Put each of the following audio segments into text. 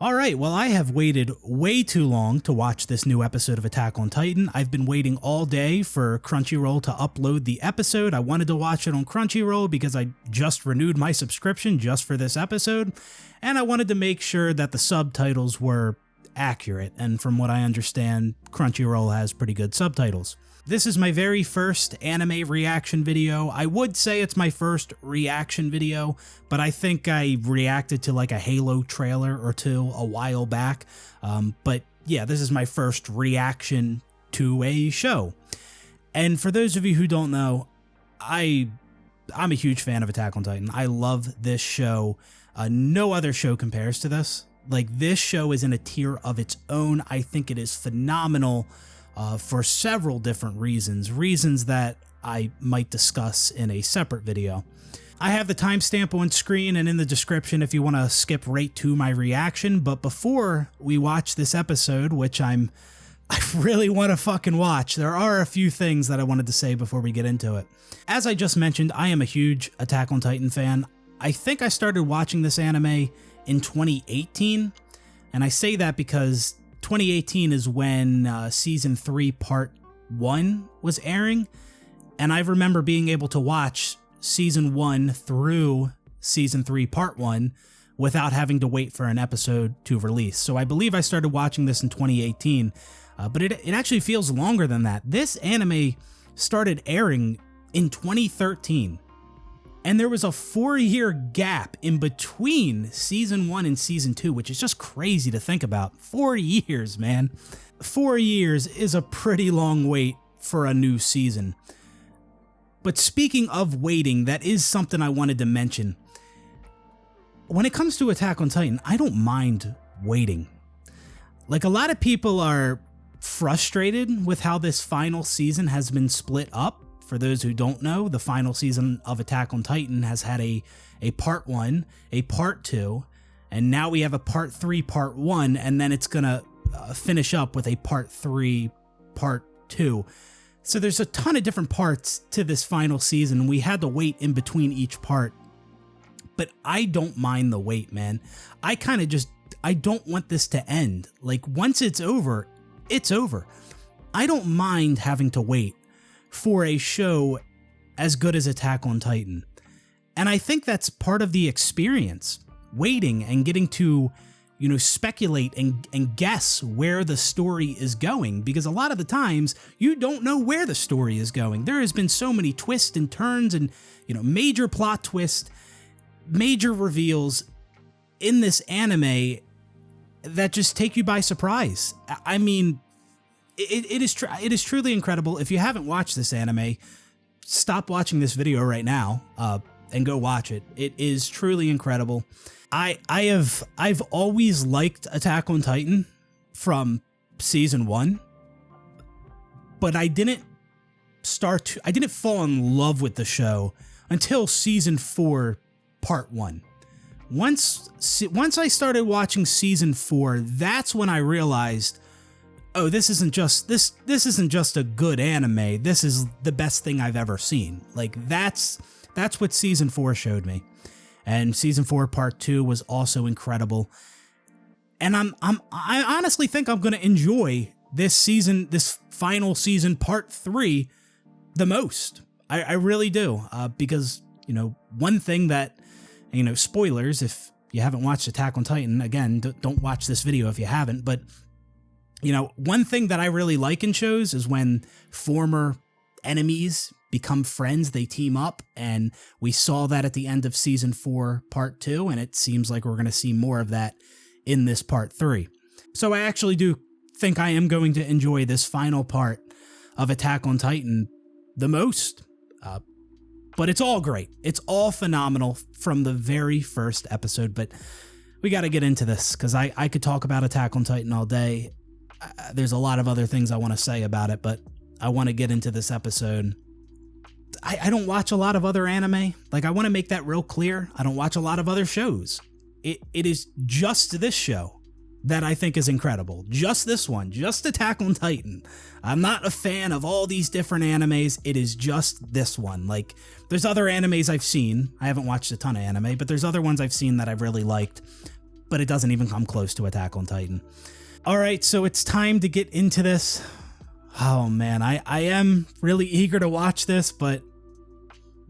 All right, well, I have waited way too long to watch this new episode of Attack on Titan. I've been waiting all day for Crunchyroll to upload the episode. I wanted to watch it on Crunchyroll because I just renewed my subscription just for this episode, and I wanted to make sure that the subtitles were accurate, and from what I understand, Crunchyroll has pretty good subtitles. This is my very first anime reaction video. I would say it's my first reaction video, but I think I reacted to like a Halo trailer or two a while back. But yeah, this is my first reaction to a show. And for those of you who don't know, I'm a huge fan of Attack on Titan. I love this show. No other show compares to this. Like, this show is in a tier of its own. I think it is phenomenal. For several different reasons that I might discuss in a separate video. I have the timestamp on screen and in the description if you want to skip right to my reaction, but before we watch this episode, which I really want to fucking watch, there are a few things that I wanted to say before we get into it. As I just mentioned, I am a huge Attack on Titan fan. I think I started watching this anime in 2018, and I say that because 2018 is when Season 3 Part 1 was airing, and I remember being able to watch Season 1 through Season 3 Part 1 without having to wait for an episode to release. So I believe I started watching this in 2018, but it actually feels longer than that. This anime started airing in 2013. And there was a 4-year gap in between Season 1 and Season 2, which is just crazy to think about. 4 years, man. 4 years is a pretty long wait for a new season. But speaking of waiting, that is something I wanted to mention. When it comes to Attack on Titan, I don't mind waiting. Like, a lot of people are frustrated with how this final season has been split up. For those who don't know, the final season of Attack on Titan has had a Part 1, a Part 2, and now we have a Part 3, Part 1, and then it's gonna finish up with a Part 3, Part 2. So there's a ton of different parts to this final season, and we had to wait in between each part. But I don't mind the wait, man. I don't want this to end. Like, once it's over, it's over. I don't mind having to wait for a show as good as Attack on Titan. And I think that's part of the experience, waiting and getting to, speculate and guess where the story is going, because a lot of the times you don't know where the story is going. There has been so many twists and turns and, major plot twists, major reveals in this anime that just take you by surprise. I mean, it is truly incredible. If you haven't watched this anime, stop watching this video right now and go watch it. It is truly incredible. I've always liked Attack on Titan from Season 1, but I didn't fall in love with the show until Season 4 Part 1. Once I started watching Season 4, that's when I realized, oh, this isn't just a good anime. This is the best thing I've ever seen. Like, that's what Season 4 showed me. And Season 4 Part 2 was also incredible. And I honestly think I'm going to enjoy this final season Part 3 the most. I really do. Because, one thing that, spoilers, if you haven't watched Attack on Titan, again, don't watch this video if you haven't, but one thing that I really like in shows is when former enemies become friends, they team up, and we saw that at the end of Season 4 Part 2, and it seems like we're going to see more of that in this Part 3. So I actually do think I am going to enjoy this final part of Attack on Titan the most. But it's all great. It's all phenomenal from the very first episode, but we got to get into this because I could talk about Attack on Titan all day. There's a lot of other things I want to say about it, but I want to get into this episode. I don't watch a lot of other anime. Like, I want to make that real clear. I don't watch a lot of other shows. It is just this show that I think is incredible. Just this one, just Attack on Titan. I'm not a fan of all these different animes. It is just this one. Like, there's other animes I've seen. I haven't watched a ton of anime, but there's other ones I've seen that I've really liked. but it doesn't even come close to Attack on Titan. All right, so it's time to get into this. Oh man, I am really eager to watch this, but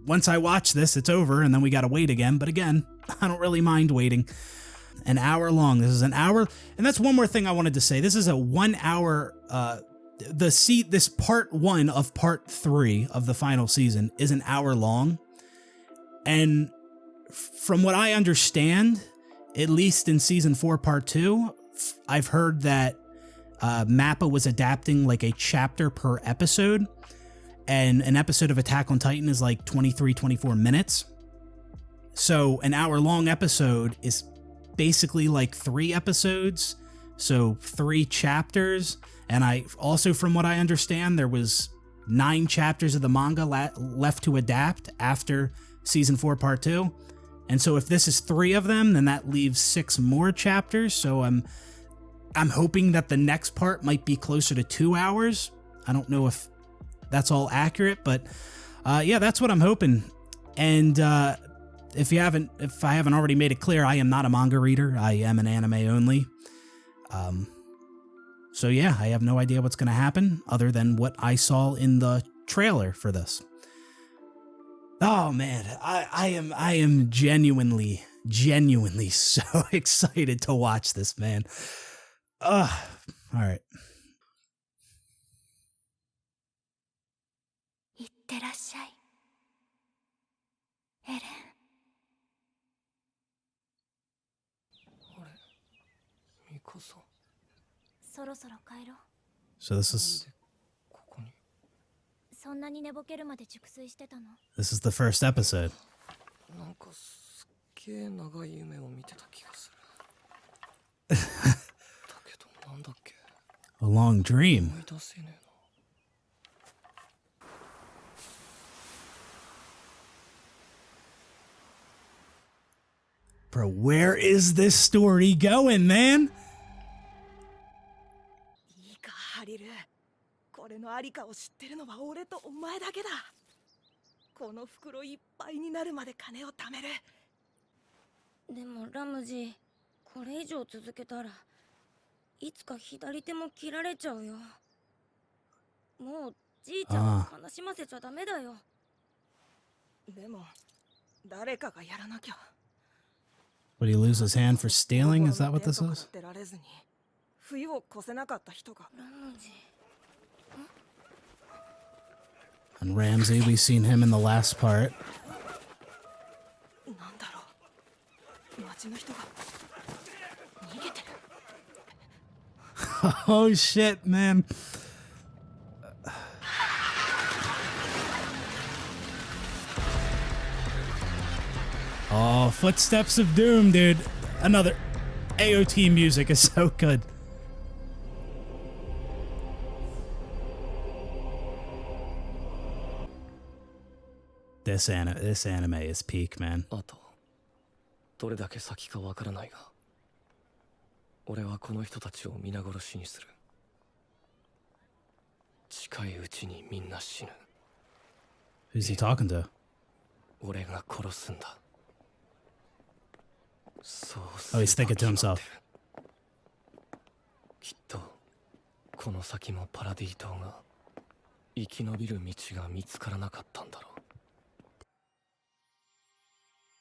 once I watch this, it's over, and then we gotta wait again. But again, I don't really mind waiting. An hour long. This is an hour, and that's one more thing I wanted to say. This is a 1 hour. This part 1 of part 3 of the final season is an hour long, and from what I understand, at least in season 4, part 2, I've heard that Mappa was adapting like a chapter per episode, and an episode of Attack on Titan is like 23-24 minutes. So an hour long episode is basically like 3 episodes, so 3 chapters. And I also, from what I understand, there was 9 chapters of the manga left to adapt after season 4 part 2. And so if this is 3 of them, then that leaves 6 more chapters. So I'm hoping that the next part might be closer to 2 hours. I don't know if that's all accurate, but yeah, that's what I'm hoping. And if I haven't already made it clear, I am not a manga reader. I am an anime only. So yeah, I have no idea what's going to happen other than what I saw in the trailer for this. Oh man, I am genuinely so excited to watch this, man. All right. いってらっしゃい、エレン。あれ、ミカサ。そろそろ帰ろう。 So this is ここに。そんなに寝ぼけるまで熟睡してたの？ the first episode. なんかすっげえ長い夢を見てた気がする。だけどなんだっけ。 A long dream. 思い出せねえな。 Bro, where is this story going, man? いいかハリル、これのありかを知ってるのは俺とお前だけだ。この袋いっぱいになるまで金を貯める。でもラムジー、これ以上続けたらいつか左手も切られちゃうよ。もうじいちゃんを悲しませちゃダメだよ。でも誰かがやらなきゃ。 Would he lose his hand for stealing? Is that what this is? 冬を越せなかった人が。ラムジー。 And Ramsey, we've seen him in the last part. なんだろう。町の人が逃げてる。Oh shit, man. Oh, Footsteps of Doom, dude. Another AOT music is so good. This anime is peak, man. あとどれだけ先かわからないが、俺はこの人たちを皆殺しにする。近いうちにみんな死ぬ。 Who's he talking to? 俺が殺すんだ。そう Oh, he's thinking to himself. きっとこの先もパラディ島が生き延びる道が見つからなかったんだろう。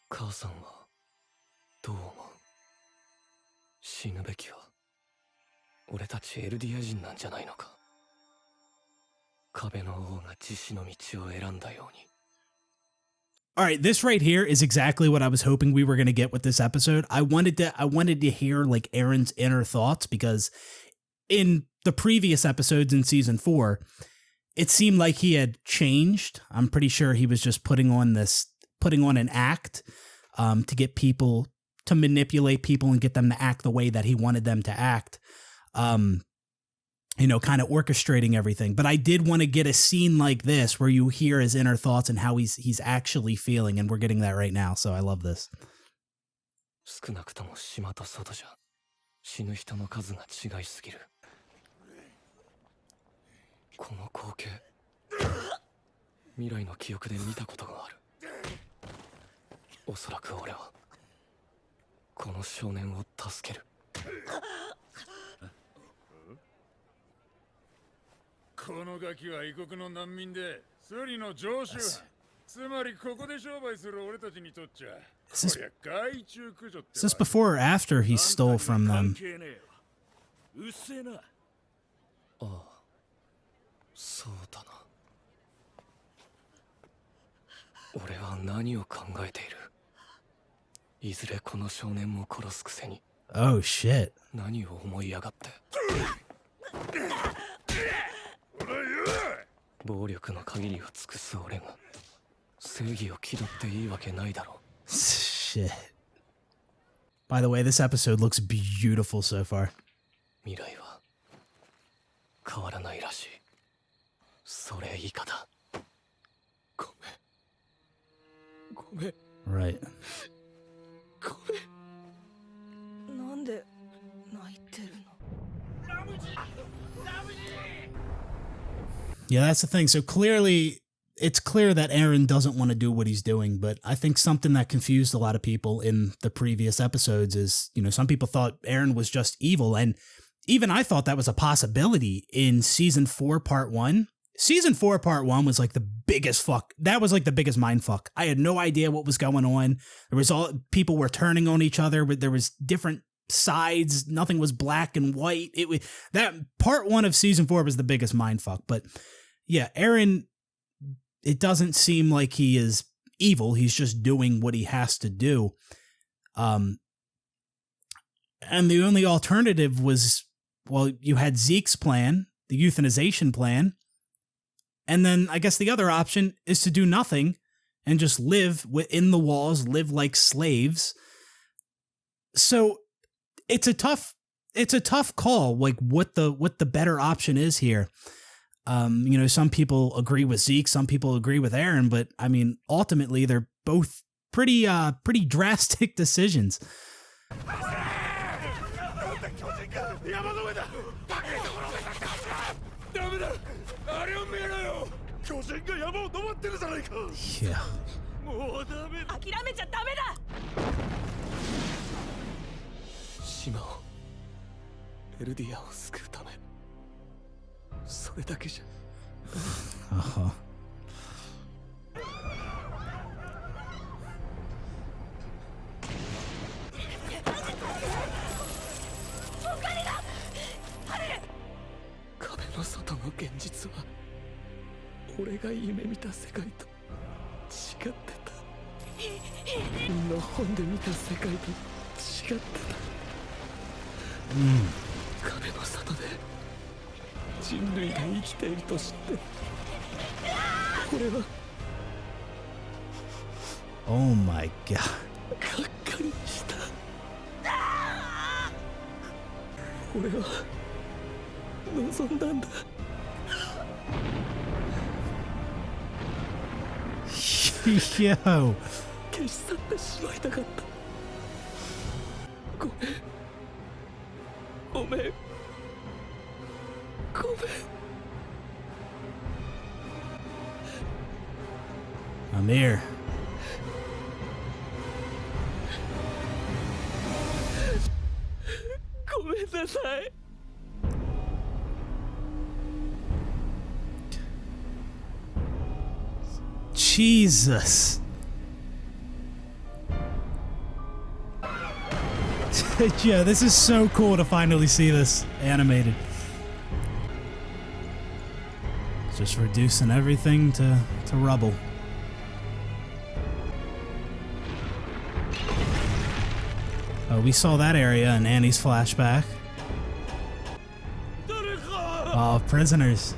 母さんはどう思う？死ぬべきは俺たちエルディア人なんじゃないのか？壁の王が自死の道を選んだように。 All right, this right here is exactly what I was hoping we were going to get with this episode. I wanted to hear like Aaron's inner thoughts, because in the previous episodes in season 4, it seemed like he had changed. I'm pretty sure he was just putting on an act to get people, to manipulate people and get them to act the way that he wanted them to act. You know, kind of orchestrating everything. But I did want to get a scene like this where you hear his inner thoughts and how he's actually feeling, and we're getting that right now, so I love this. 少なくとも島と外じゃ死ぬ人の数が違いすぎる。この光景、未来の記憶で見たことがある。おそらく俺はこの少年を助ける。このガキは異国の難民でスリの常習。つまりここで商売する俺たちにとっちゃ、こりゃ害虫駆除って。Is this before or after he stole from them? うっせえな。ああ、そうだな。俺は何を考えている。いずれこの少年も殺すくせに。Oh shit. 何を思いやがって。暴力の限りを尽くす俺が正義を気取っていいわけないだろう。Shit. By the way, this episode looks beautiful so far. 未来は変わらないらしい。それ以下だ。ごめん。 Right. ごめん。なんで泣いてるの？ Yeah, that's the thing. So clearly, it's clear that Eren doesn't want to do what he's doing, but I think something that confused a lot of people in the previous episodes is, you know, some people thought Eren was just evil, and even I thought that was a possibility in Season 4, Part 1. Season 4, Part 1 was like the biggest fuck. That was like the biggest mind fuck. I had no idea what was going on. There was people were turning on each other, but there was different sides. Nothing was black and white. It was that Part 1 of Season 4 was the biggest mind fuck. But yeah, Eren, it doesn't seem like he is evil. He's just doing what he has to do. And the only alternative was, well, you had Zeke's plan, the euthanization plan. And then I guess the other option is to do nothing and just live within the walls, live like slaves. So it's a tough call, like what the better option is here. You know, some people agree with Zeke, some people agree with Eren, but I mean, ultimately they're both pretty drastic decisions. あれを見ろよ。巨人が山を登ってるじゃないか。いや。もうダメだ。諦めちゃダメだ。島をエルディアを救うため、それだけじゃ。壁の外の現実は俺が夢見た世界と違ってた。みんな本で見た世界と違ってた。壁の外で人類が生きていると知って、俺は Oh my god. がっかりした。俺は望んだんだ。Yo. 消し去ってしまいたかった。ごめん。ごめん。ごめん。I'm here. ごめんなさい。Jesus. Yeah, this is so cool to finally see this animated. Just reducing everything to rubble. Oh, we saw that area in Annie's flashback. Oh, prisoners.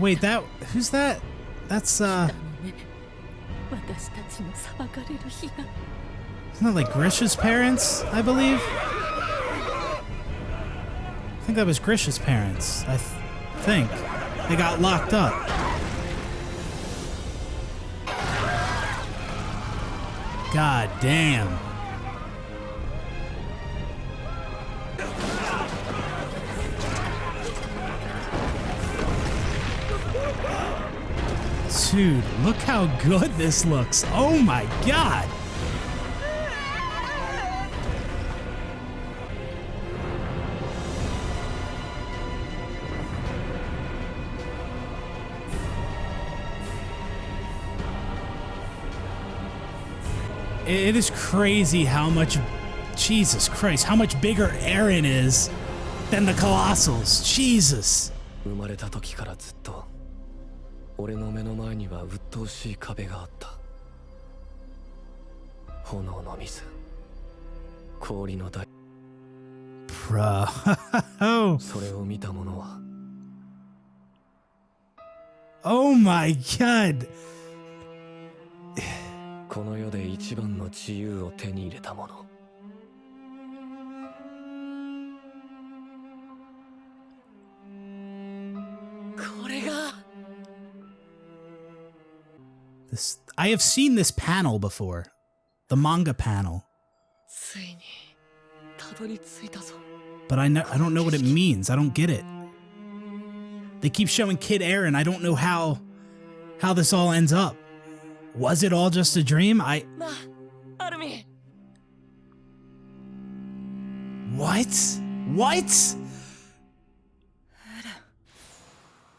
Wait, who's that? That's isn't that like Grisha's parents, I believe? I think that was Grisha's parents, I think. They got locked up. God damn. Dude, look how good this looks. Oh my god. It is crazy how much, Jesus Christ, how much bigger Eren is than the Colossals. Jesus. 生まれた時からずっと俺の目の前には鬱陶しい壁があった。炎の水、氷の大 Bro. それを見た者は Oh my god. この世で一番の自由を手に入れた者。これが I have seen this panel before. The manga panel. ついにたどり着いたぞ。 But I don't know what it means. I don't get it. They keep showing Kid Eren. I don't know how this all ends up. Was it all just a dream? なあ、アルミ。 What? What?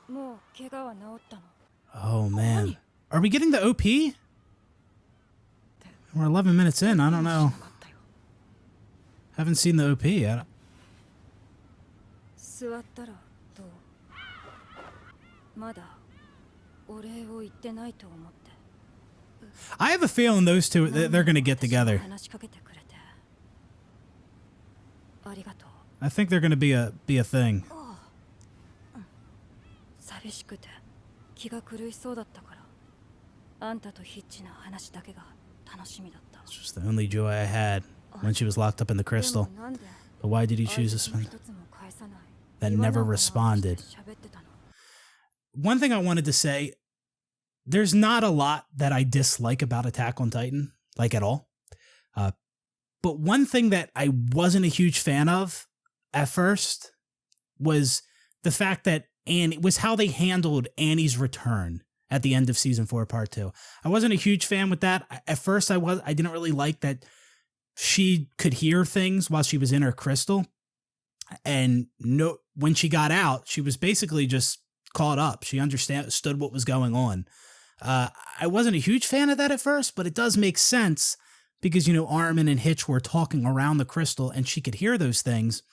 もう怪我は治ったの。 Oh man. Are we getting the OP? We're 11 minutes in. I don't know. Haven't seen the OP yet. 座ったらどう？まだお礼を言ってないと思って。 I have a feeling those two, they're going to get together. 話しかけてくれてありがとう。 I think they're going to be a thing. 寂しくて気が狂いそうだったから、あんたとヒッチの話だけが楽しみだった。 It's just the only joy I had when she was locked up in the crystal. でもなんで But why did he choose to 挨拶の spend? 一つも返さない。 That 言わない never まま responded. 喋ってたの。 One thing I wanted to say, there's not a lot that I dislike about Attack on Titan, like at all. But one thing that I wasn't a huge fan of at first was the fact that Annie was how they handled Annie's return at the end of season 4, part 2. I wasn't a huge fan with that. At first I didn't really like that she could hear things while she was in her crystal. And when she got out, she was basically just caught up. She understood what was going on. I wasn't a huge fan of that at first, but it does make sense because, Armin and Hitch were talking around the crystal and she could hear those things.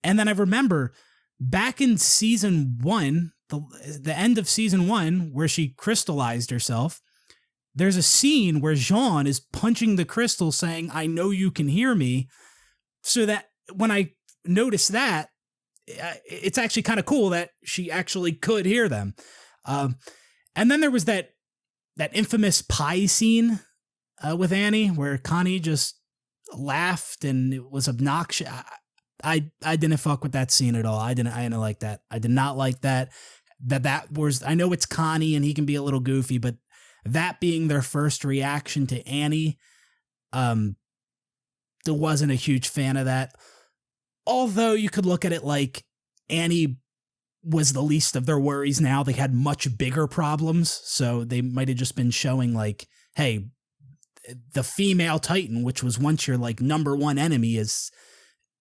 And then I remember back in season 1, the end of season 1, where she crystallized herself, there's a scene where Jean is punching the crystal saying, "I know you can hear me." So that when I noticed that, it's actually kind of cool that she actually could hear them. And then there was that infamous pie scene with Annie where Connie just laughed and it was obnoxious. I didn't fuck with that scene at all. I didn't like that. I did not like that. That was, I know it's Connie and he can be a little goofy, but that being their first reaction to Annie, wasn't a huge fan of that. Although you could look at it like Annie was the least of their worries now. They had much bigger problems. So they might have just been showing like, hey, the female Titan, which was once your like number one enemy,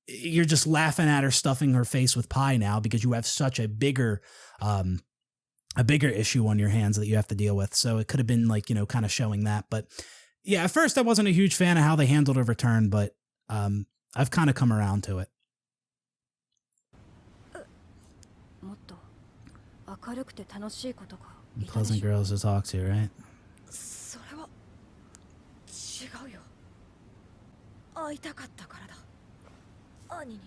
you're just laughing at her stuffing her face with pie now because you have such a bigger issue on your hands that you have to deal with. So it could have been like, kind of showing that. But yeah, at first I wasn't a huge fan of how they handled her return, but I've kind of come around to it. Pleasant girls to talk to, right? それは違うよ。会いたかったからだ。兄に。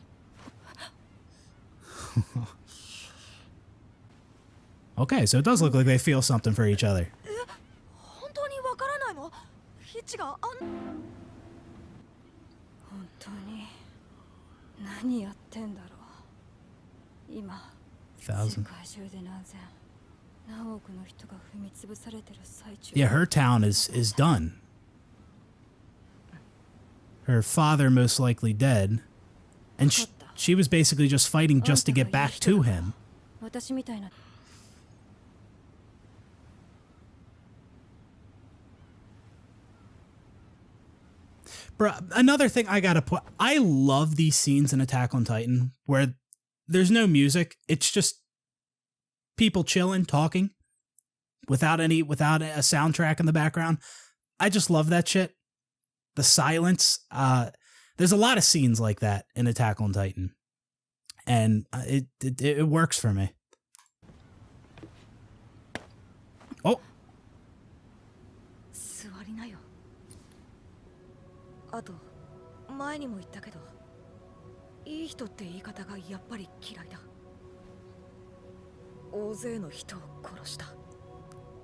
Okay, so it does look like they feel something for each other. 本当にわからないの？ヒッチが本当に何やってんだろう。今、世界中で何千何億の人が踏み潰されてる最中。Yeah, her town is done. Her father most likely dead, and she was basically just fighting just to get back to him. 私みたいな。Bro, another thing I gotta put, I love these scenes in Attack on Titan where there's no music. It's just people chilling, talking without a soundtrack in the background. I just love that shit. the silence. There's a lot of scenes like that in Attack on Titan, and it works for me. Oh, 座りなよ。あと前にも言ったけど、いい人って言い方がやっぱり嫌いだ。大勢の人を殺した。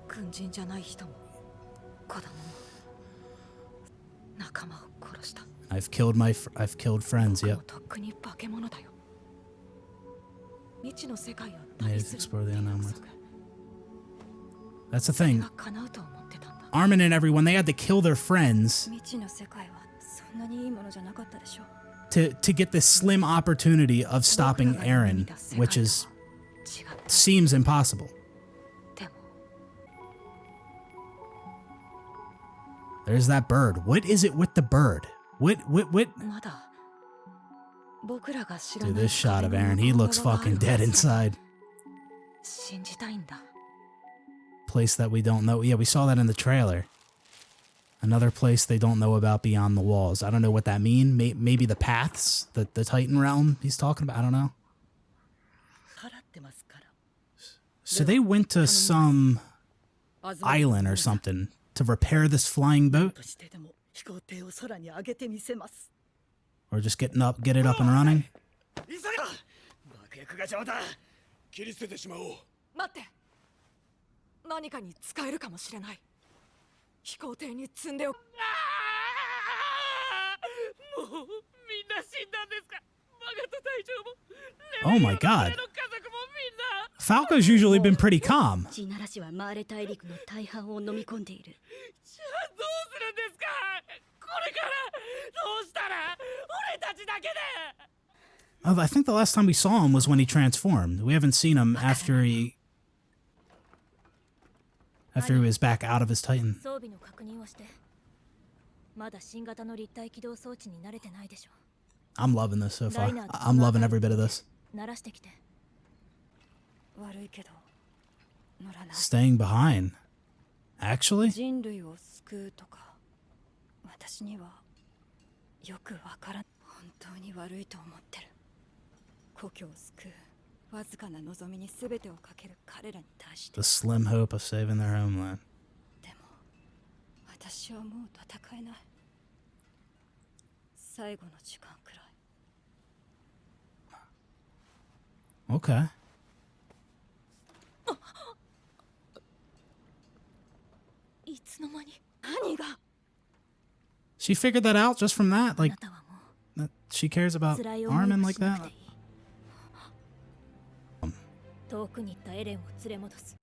軍人じゃない人も子供も仲間を殺した。I've killed friends. 僕 Yep. もとっくに化け物だよ。未知の世界を May 旅 it する explore the 約 unknown. 束。 That's the それ thing. が叶うと思ってたんだ。 Armin and everyone, they had to kill their friends 未知の世界はそんなにいいものじゃなかったでしょ。 to get this slim opportunity of stopping 僕らが夢見 Eren, た世界 which とは is 違った。 seems impossible. でも There's that bird. What is it with the bird? What? まだ僕らが知ら Dude, ない this shot of 壁の Eren, he 向こう looks 側がある fucking dead はずだ。 inside. 信じたいんだ。 Place that we don't know. Yeah, we saw that in the trailer. Another place they don't know about beyond the walls. I don't know what that means. Maybe the paths, the Titan realm he's talking about. I don't know. 払ってますから。 So they went to some island or something to repair this flying boat, としてでも飛行艇を空に上げてみせます。 or just get it up and running. 急げだ。爆薬が邪魔だ。切り捨ててしまおう。待って。何かに使えるかもしれない。飛行艇に積んでおく。もうみんな死んだんですか。マガト隊長も。 Oh my god. 俺の家族もみんな。 Falco's usually been pretty calm. 地ならしはマーレ大陸の大半を飲み込んでいる。じゃあどうするんですか。これからどうしたら俺たちだけで。 Oh, I think the last time we saw him was when he transformed. We haven't seen him after he was back out of his Titan. 装備の確認をして。まだ新型の立体起動装置に慣れてないでしょ。 I'm loving this so far. I'm loving every bit of this. 慣らしてきて。悪いけど乗らない。 Staying behind. Actually? 人類を救うとか私にはよくわからん。本当に悪いと思ってる。故郷を救うわずかな望みに全てをかける彼らに対して。 The slim hope of saving their homeland. でも私はもう戦えない。最後の時間くらい。 Okay. いつの間に。何が。 She figured that out just from that? あ Like, なたはも that she cares う about 辛い思い Armin は like しなく that? ていい。遠くに行ったエレンを連れ戻す。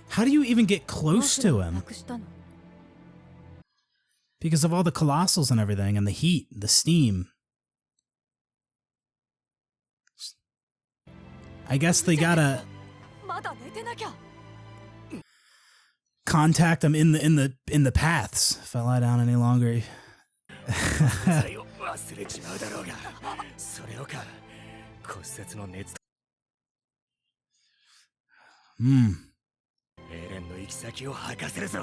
How do you even get close to な him? くしたの。 Because of all the colossals and everything, and the heat, the steam. I guess they gotta まだ寝てなきゃ。 contact him in the paths. If I lie down any longer. 忘れちまうだろうが。それをか。骨折の熱。 Hmm. エレンの行き先を吐かせるぞ。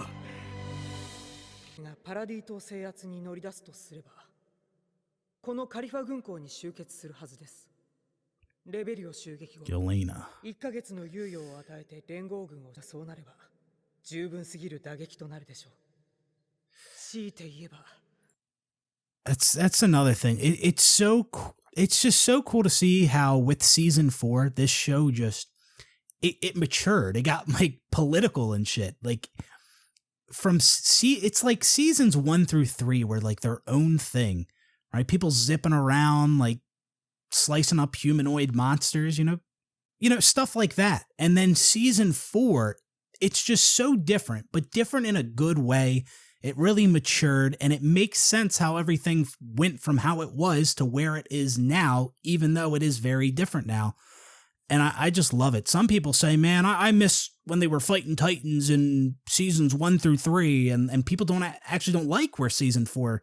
がパラディ島制圧に乗り出すとすれば、このカリファ軍港に集結するはずです。レベリオ襲撃後、 Yelena. 1ヶ月の猶予を与えて連合軍をそうなれば、十分すぎる打撃となるでしょう。強いて言えば、 That's another thing. It's just so cool to see how with season 4 this show just it matured. It got like political and shit. Like it's like seasons 1 through 3 were like their own thing, right? People zipping around like slicing up humanoid monsters, you know, stuff like that. And then season 4, it's just so different, but different in a good way. It really matured, and it makes sense how everything went from how it was to where it is now, even though it is very different now. And I just love it. Some people say, man, I miss when they were fighting Titans in seasons 1 through 3, and people don't like where season 4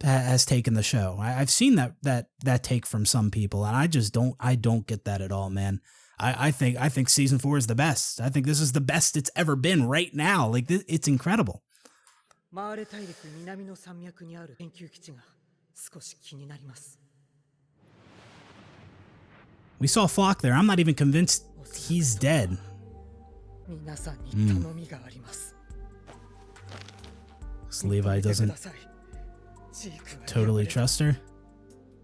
has taken the show. I've seen that take from some people, and I don't get that at all, man. I think season 4 is the best. I think this is the best it's ever been right now. Like it's incredible. マーレ大陸南の山脈にある研究基地が少し気になります。 We saw Flock there. I'm not even convinced he's dead. 皆さんに頼みがあります。 So Levi doesn't totally trust her.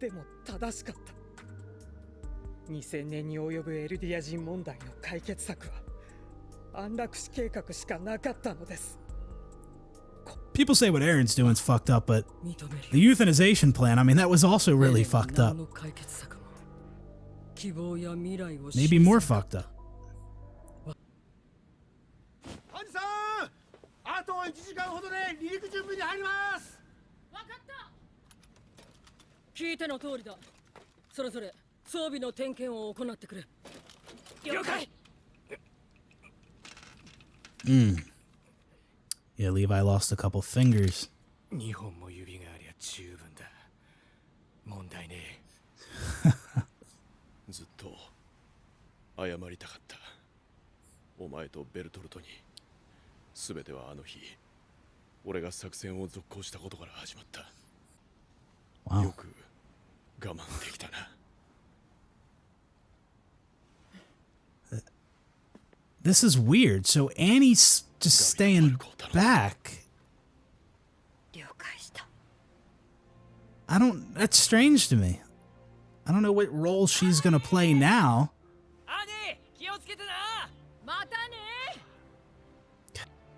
でも正しかった。2000年に及ぶエルディア人問題の解決策は安楽死計画しかなかったのです。 People say what Aaron's doing is fucked up, but the euthanization plan, I mean, that was also really fucked up. Maybe more fucked up. ハンジさん、あと1時間ほどで離陸準備に入ります。わかった。聞いての通りだ。それぞれ装備の点検を行ってくれ。了解。Yeah, Levi lost a couple fingers. 2本も指がありゃ十分だ。問題ねえ。ずっと謝りたかった。お前とベルトルトに。全てはあの日、俺が作戦を続行したことから始まった。Wow. よく我慢できたな。This is weird. So Annie's just staying back. That's strange to me. I don't know what role she's gonna play now.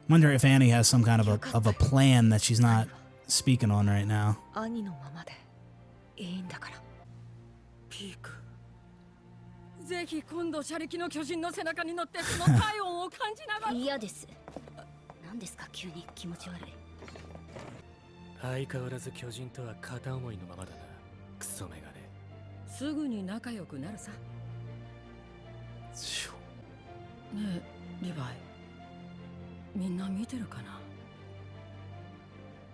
Wonder if Annie has some kind of a plan that she's not speaking on right now. 兄のままでいいんだから。ピーク。ぜひ今度車力の巨人の背中に乗ってその体温を感じながら。嫌です。何ですか急に気持ち悪い。相変わらず巨人とは片思いのままだな。クソメガネ。すぐに仲良くなるさ。ねえ、リヴァイ。みんな見てるかな。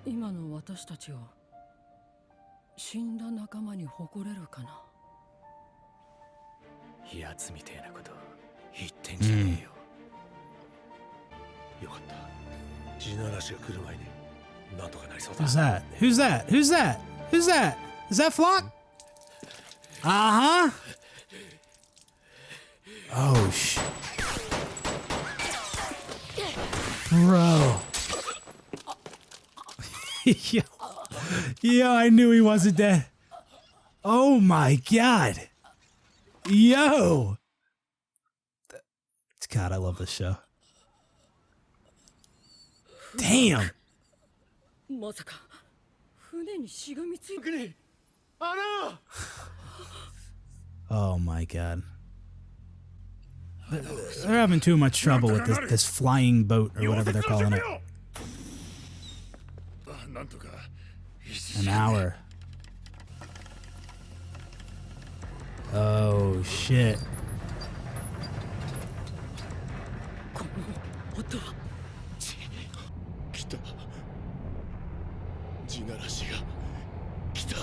今の私たちを死んだ仲間に誇れるかな。奴みてえなこと言ってんじゃねえよ。よかった。地ならしが来る前になんとかなりそうだ。 Who's that? Who's that? Who's that? Who's that? Is that Flock? Uh-huh. Oh, shit. Bro. Yo, I knew he wasn't dead. Oh my god. Yo. God, I love this show. Damn. まさか船にしがみついて。Oh my god. They're having too much trouble with this flying boat or whatever they're calling it. An hour. Oh shit. この音は。来た。地ならしが来た。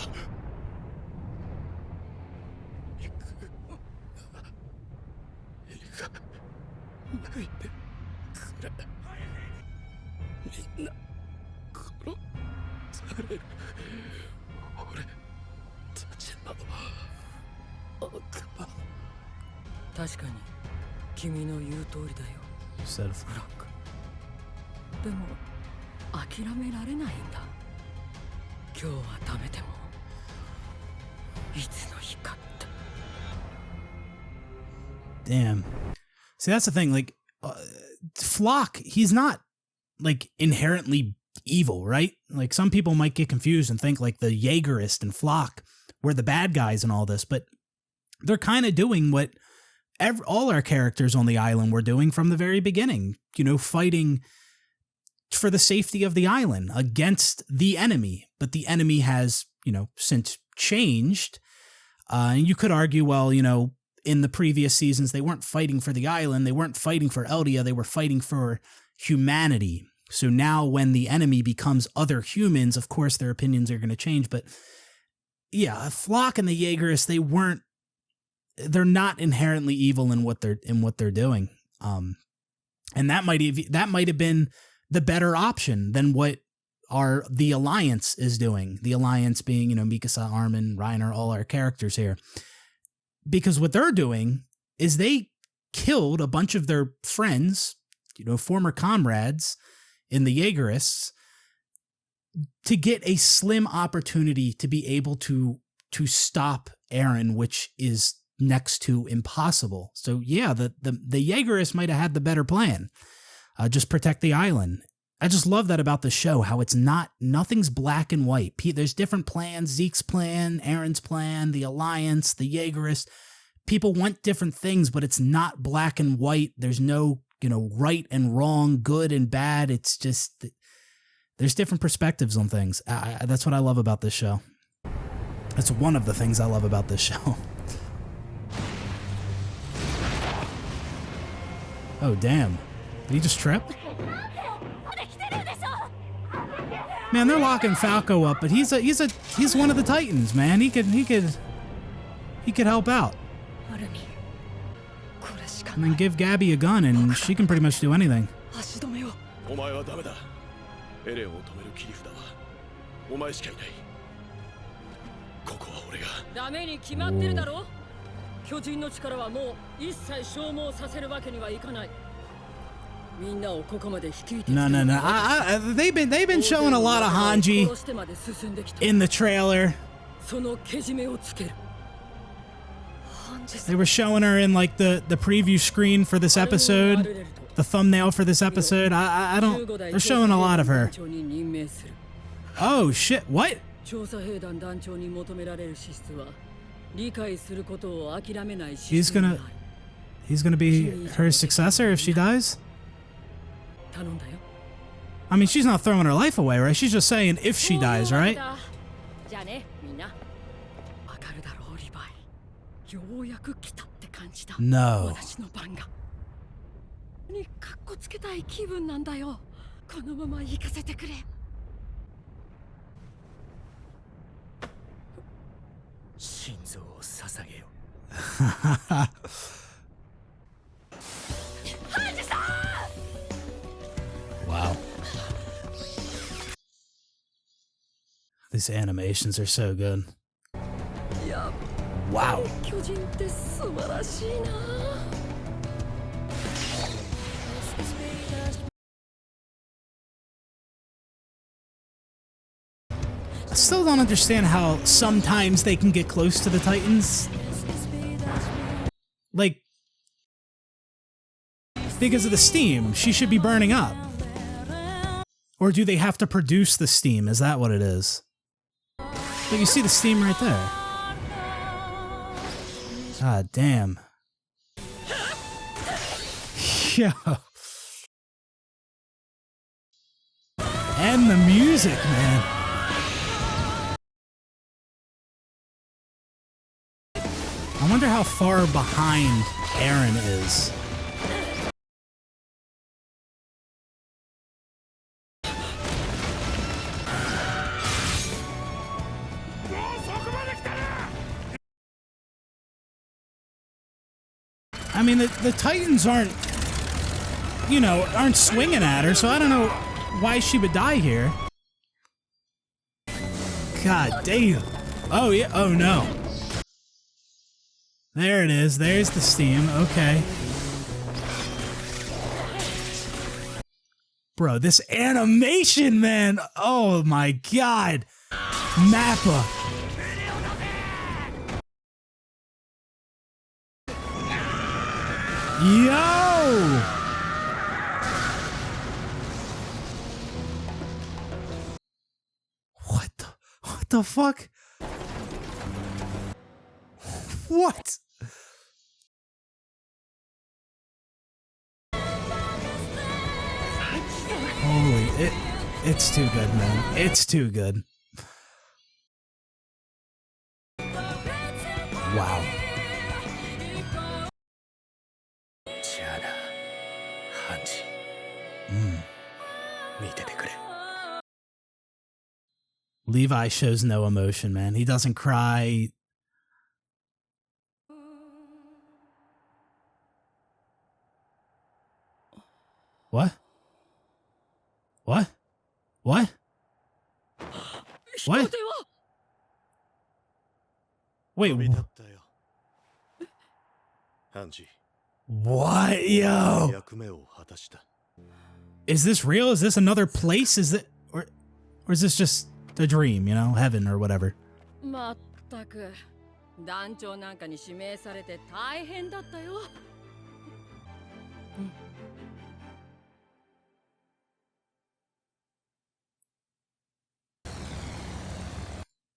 ないでくれ。みんな殺される。俺たちの悪魔。確かに君の言う通りだよ。Said フラック。でも諦められないんだ。今日はダメでもいつの日かって。 Damn. See, that's the thing. Like, Flock, he's not like inherently evil, right? Like, some people might get confused and think like the Jaegerist and Flock were the bad guys in all this, but they're kind of doing what all our characters on the island were doing from the very beginning. You know, fighting for the safety of the island against the enemy. But the enemy has, you know, since changed. And you could argue, well, you know, in the previous seasons, they weren't fighting for the island. They weren't fighting for Eldia. They were fighting for humanity. So now when the enemy becomes other humans, of course, their opinions are going to change. But yeah, Flock and the Jaegerists, they weren't they're not inherently evil in what they're doing. And that might have been the better option than what the Alliance is doing. The Alliance being, Mikasa, Armin, Reiner, all our characters here. Because what they're doing is they killed a bunch of their friends, former comrades in the Jaegerists, to get a slim opportunity to be able to stop Eren, which is next to impossible. So yeah, the Jaegerists might have had the better plan. Just protect the island. I just love that about the show, how it's nothing's black and white. There's different plans, Zeke's plan, Eren's plan, the Alliance, the Jaegerists. People want different things, but it's not black and white. There's no, right and wrong, good and bad. It's just, there's different perspectives on things. That's what I love about this show. That's one of the things I love about this show. Oh, damn. Did he just trip? Man, they're locking Falco up, but he's one of the Titans, man. He could help out. I mean, give Gabby a gun and she can pretty much do anything. お前はダメだ。エレンを止める切り札はお前しかいない。ここは俺が。ダメに決まってるだろ。巨人の力はもう一切消耗させるわけにはいかない。みんなをここまで率いて。No. They've been showing a lot of Hanji in the trailer. そのけじめをつける。 They were showing her in like the preview screen for this episode, the thumbnail for this episode. I don't. They're showing a lot of her. Oh shit! What? He's gonna be her successor if she dies. I mean, she's not throwing her life away, right? She's just saying if she dies, right? No. にかっこつけたい気分なんだよ。このまま行かせてくれ。心臓を捧げよ。Wow. These animations are so good. Wow. 巨人って素晴らしいな。 I still don't understand how sometimes they can get close to the Titans. Like, because of the steam, she should be burning up. Or do they have to produce the steam? Is that what it is? But you see the steam right there. God damn. Yo. And the music, man. I wonder how far behind Eren is. I mean, the Titans aren't swinging at her, so I don't know why she would die here. God damn. Oh, yeah. Oh, no. There it is. There's the steam. Okay. Bro, this animation, man. Oh, my God. Mappa. Yo! What the fuck? What? Holy, it's too good, man. It's too good. Wow. Levi shows no emotion, man. He doesn't cry. What? What? What? What? Wait. 飛び立ったよ。ハンジ、 What? Yo. 役目を果たした。 Is this real? Is this another place? Is it or is this just a dream, you know, heaven or whatever? まったく団長なんかに指名されて大変だったよ。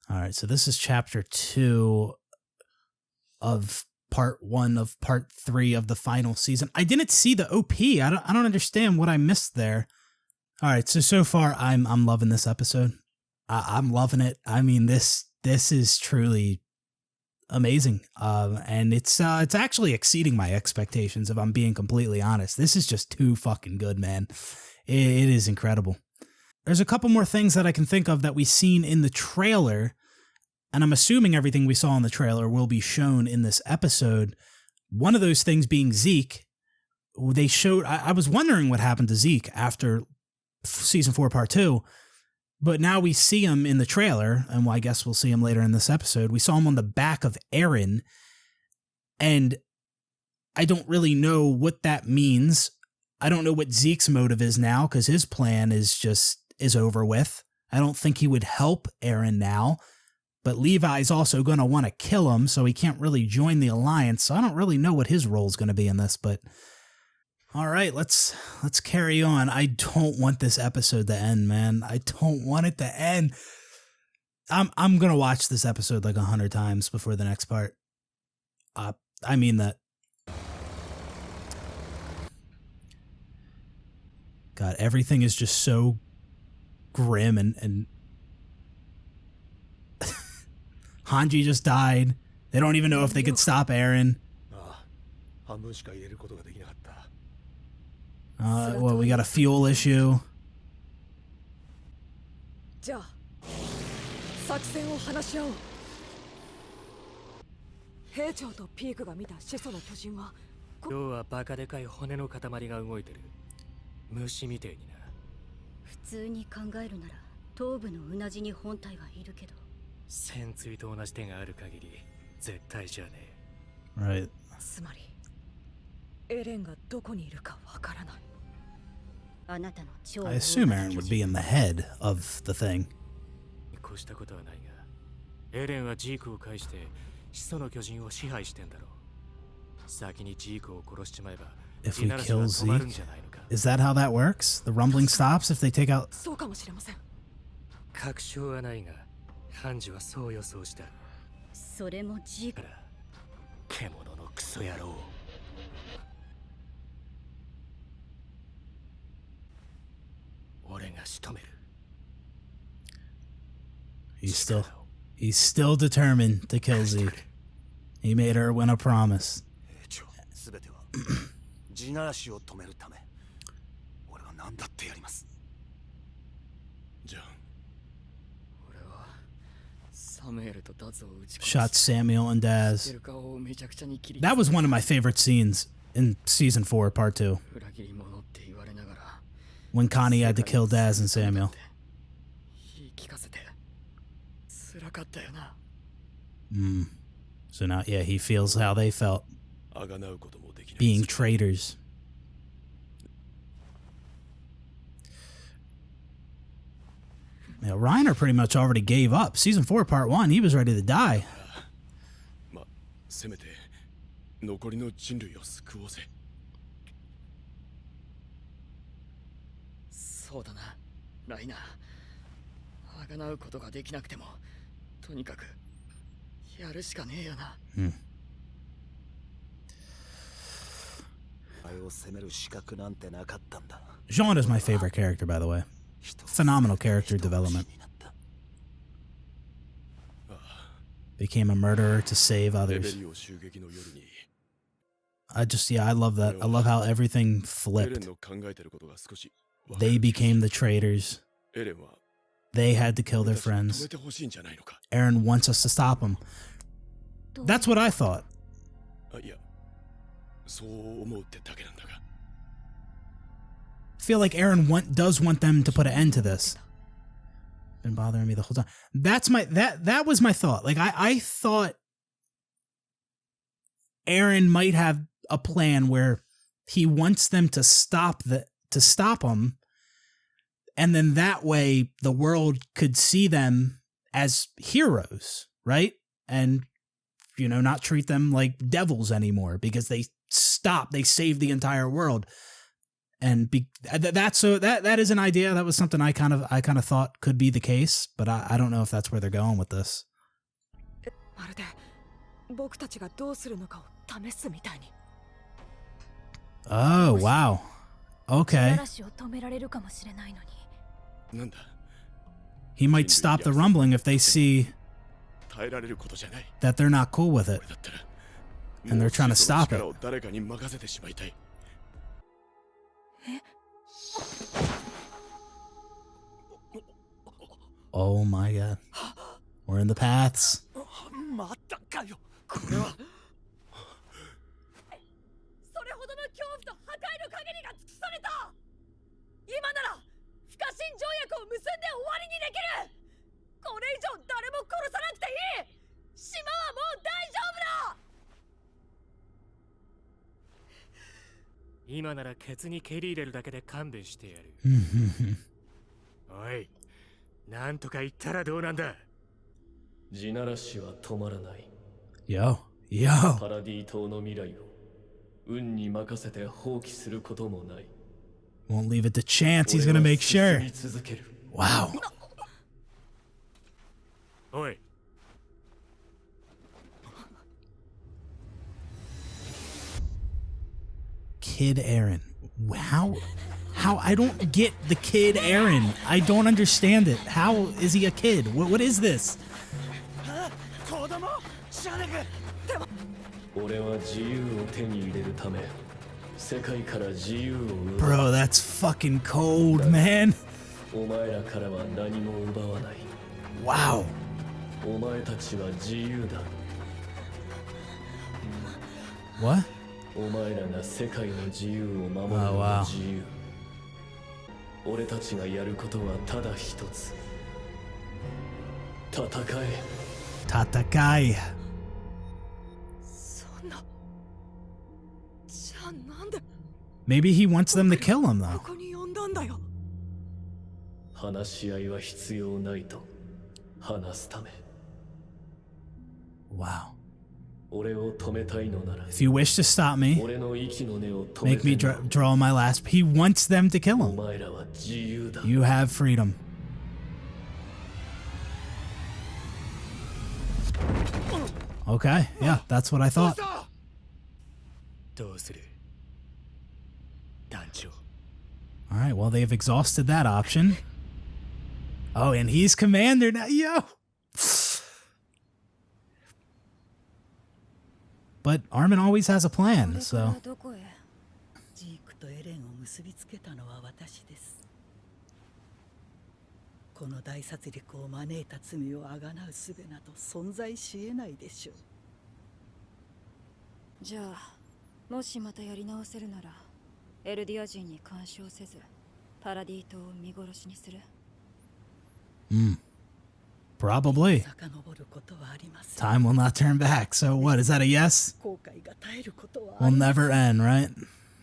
All right, so this is chapter 2 of part 1 of part 3 of the final season. I didn't see the OP. I don't understand what I missed there. All right, so far I'm loving this episode. I'm loving it. I mean, this is truly amazing. And it's actually exceeding my expectations, if I'm being completely honest. This is just too fucking good, man. It is incredible. There's a couple more things that I can think of that we've seen in the trailer, and I'm assuming everything we saw in the trailer will be shown in this episode. One of those things being Zeke. They showed, I was wondering what happened to Zeke after season 4 part 2, but now we see him in the trailer, and I guess we'll see him later in this episode. We saw him on the back of Eren, and I don't really know what that means. I don't know what Zeke's motive is now, because his plan is over with. I don't think he would help Eren now, but Levi's also going to want to kill him, so he can't really join the Alliance, so I don't really know what his role is going to be in this, but all right, let's carry on. I don't want this episode to end, man. I don't want it to end. I'm going to watch this episode like 100 times before the next part. I mean that. God, everything is just so grim and Hanji just died. They don't even know if they could stop Eren. Well, we got a fuel issue. じゃあ作戦を話し合おう。兵長とピークが見た始祖の巨人は今日はバカでかい骨の塊が動いてる。虫みてえにな。普通に考えるなら頭部のうなじに本体はいるけど、潜水と同じ手がある限り絶対じゃねえ。Right. つまりエレンがどこにいるかわからない。あなたの超 I assume Eren would be in the head of the thing. 越したことはないが、エレンはジークを介して始祖の巨人を支配してんだろう。先にジークを殺しちまえば、 If we kill Zeke, is that how that works? The rumbling stops if they take out. そうかもしれません。確証はないが、ハンジはそう予想した。それもジーク。獣のクソ野郎。俺が仕留める。He's still determined to kill Zeke. He made her win a promise. 全ては地ならしを止めるため。俺は何だってやります。じゃあ。俺はサムエルとダズを撃ち。Shot Samuel and Daz. That was one of my favorite scenes in season 4, part 2. When Connie had to kill Daz and Samuel. So now, yeah, he feels how they felt. Being traitors. Yeah, Reiner pretty much already gave up. Season 4, part 1, he was ready to die. せめて残りの人類を救おうぜ。そうだな、ライナー。贖うことができなくても、とにかくやるしかねえよな。Jean is my favorite character, by the way. Phenomenal character development. Became a murderer to save others. I love that. I love how everything flipped. They became the traitors. They had to kill their friends. Eren wants us to stop him. That's what I thought. feel like Eren does want them to put an end to this. Been bothering me the whole time. That was my thought. Like I thought Eren might have a plan where he wants them to stop him, and then that way the world could see them as heroes, right? And not treat them like devils anymore because they saved the entire world. And that is an idea. That was something I kind of thought could be the case, but I don't know if that's where they're going with this. Oh, wow. Okay. He might stop the rumbling if they see that they're not cool with it. And they're trying to stop it. Oh my god. We're in the paths. Yo. パラディ島の未来を運に任せて放棄することもない。 Won't leave it to chance. He's gonna make sure. Wow. Kid Eren. How I don't get the Kid Eren. I don't understand it. How is he a kid? What is this? Bro, that's fucking cold, man. Wow. What? Oh, wow. Tatakai. Maybe he wants them to kill him, though. Wow. If you wish to stop me, make me draw my last. He wants them to kill him. You have freedom. Okay, yeah, that's what I thought. Alright, well, they've exhausted that option. Oh, and he's commander now. Yo! But Armin always has a plan, so... Probably. Time will not turn back. So what? Is that a yes? Will never end, right?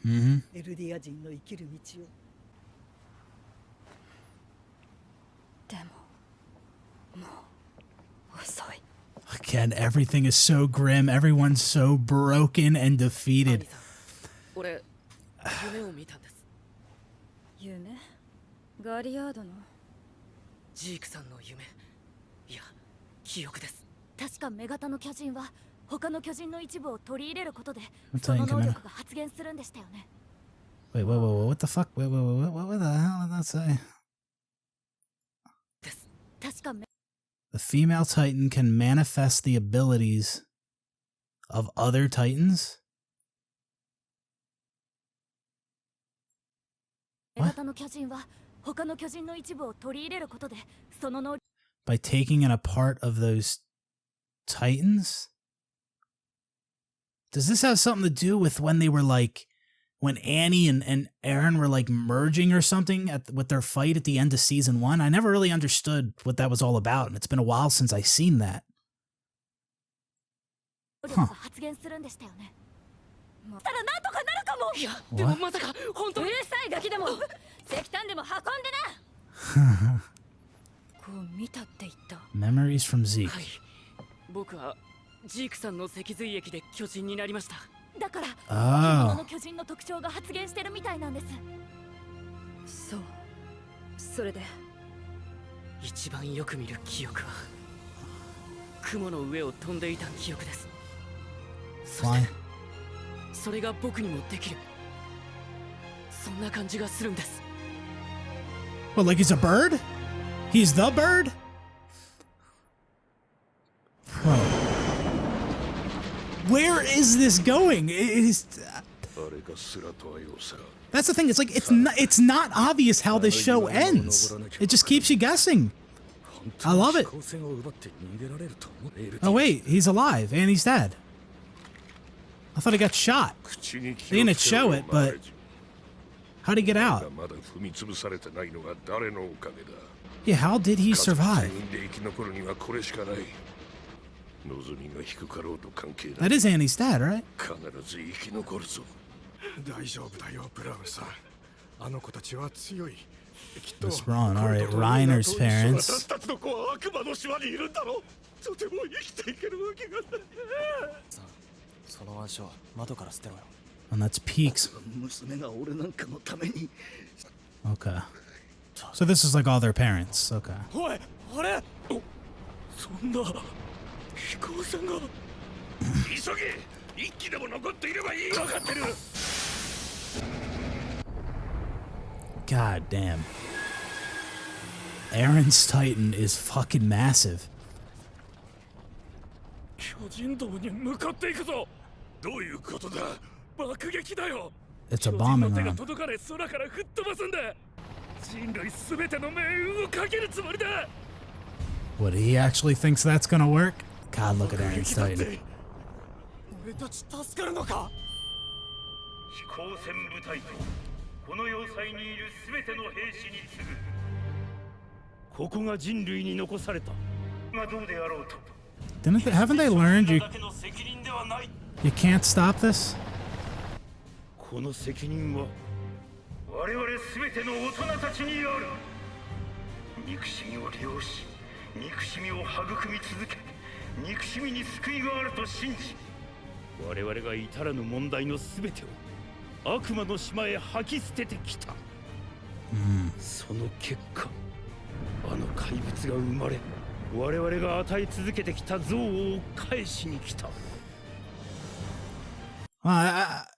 Mm-hmm. Again, everything is so grim. Everyone's so broken and defeated. Wait, what the fuck? Wait, what the hell did that say? The female Titan can manifest the abilities of other Titans? What? By taking in a part of those Titans? Does this have something to do with when they were like, when Annie and Aaron were like merging or something with their fight at the end of season 1. I never really understood what that was all about, and it's been a while since I seen that. Huh. たらなんとかなるかも。いや、でもまさか本当。うるさいガキでも石炭でも運んでな。こう見たって言った。Memories from Zeke。はい。僕はジークさんの脊髄液で巨人になりました。だからあ本物の巨人の特徴が発現してるみたいなんです。そう。それで一番よく見る記憶は雲の上を飛んでいた記憶です。そして。それが僕にもできる。そんな感じがするんです。What, like he's a bird? He's the bird? Bro. Where is this going? That's the thing. It's like it's not obvious how this show ends. It just keeps you guessing. I love it. Oh wait, he's alive and he's dead. I thought he got shot. They didn't show it, but how'd he get out? Yeah, how did he survive? That is Annie's dad, right? Miss Braun, alright, Reiner's parents. And that's Peaks. Okay. So this is like all their parents. Okay. God damn. Aaron's Titan is fucking massive. It's a bombing run. What, he actually thinks that's gonna work? God, look at Aaron's Titan. Haven't they learned you can't stop this?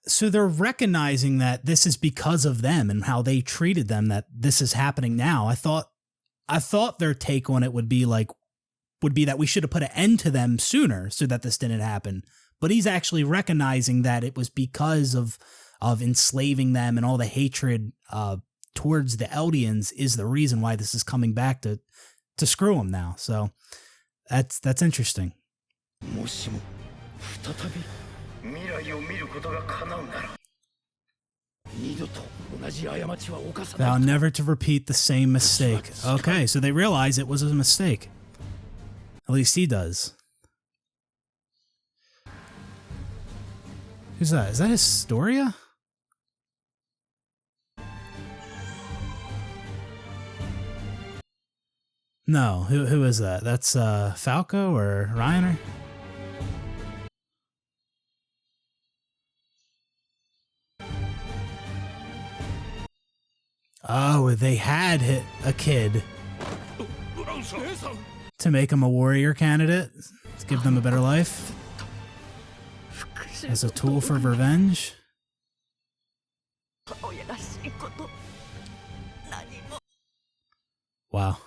So they're recognizing that this is because of them and how they treated them, that this is happening now. I thought their take on it would be that we should have put an end to them sooner so that this didn't happen. But he's actually recognizing that it was because of enslaving them and all the hatred towards the Eldians is the reason why this is coming back to screw them now. So that's interesting. Vow never to repeat the same mistake. Okay, so they realize it was a mistake. At least he does. Who's that? Is that Historia? No, who is that? That's Falco or Reiner? Oh, they had hit a kid to make him a warrior candidate, to give them a better life, as a tool for revenge. Wow.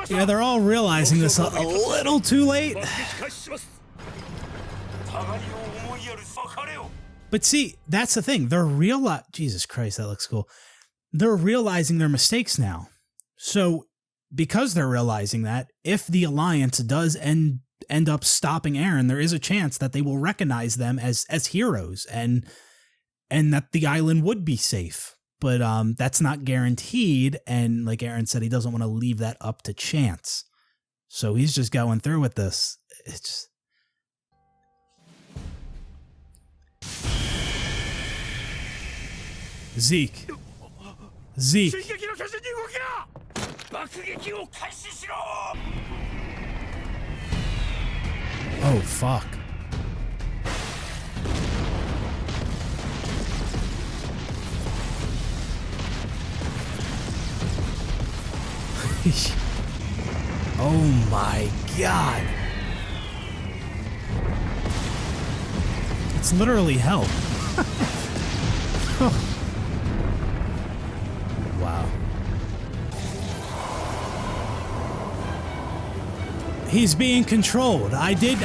Yeah, they're all realizing this a little too late. But see, that's the thing. They're Jesus Christ, that looks cool. They're realizing their mistakes now. So, because they're realizing that, if the Alliance does end up stopping Eren, there is a chance that they will recognize them as heroes and and that the island would be safe. But that's not guaranteed, and like Aaron said, he doesn't want to leave that up to chance. So he's just going through with this. It's Zeke. Oh, fuck. Oh my god. It's literally hell. Wow. He's being controlled. I did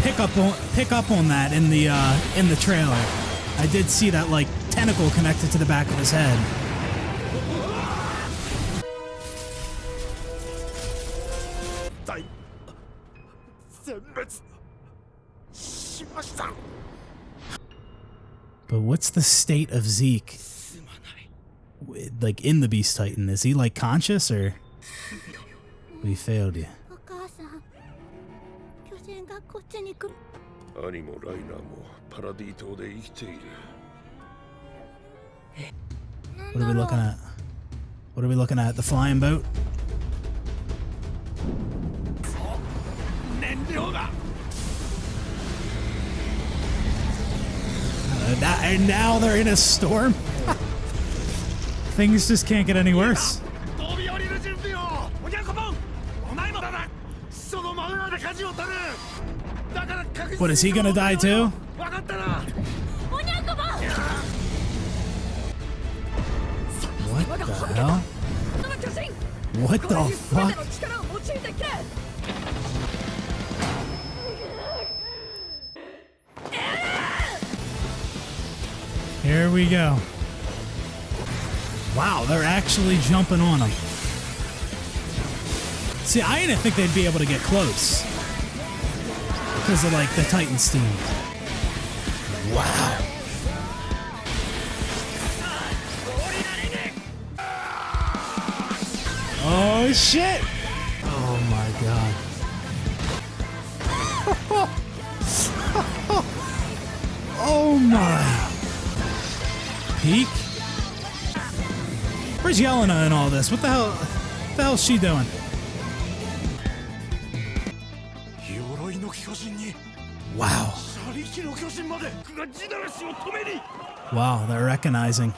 pick up on that in the trailer. I did see that like tentacle connected to the back of his head. But what's the state of Zeke? Like in the Beast Titan, is he like conscious or? We failed you. 兄もライナーもパラディ島で生きている。 What are we looking at? What are we looking at? The flying boat? And now they're in a storm? Things just can't get any worse. What, is he gonna die too? What the hell? What the fuck? Here we go. Wow, they're actually jumping on him. See, I didn't think they'd be able to get close because of like the Titan steam. Wow. Oh shit! Oh my god. Oh my. Peak? Where's Yelena in all this? What the hell is she doing? Wow. Wow, they're recognizing.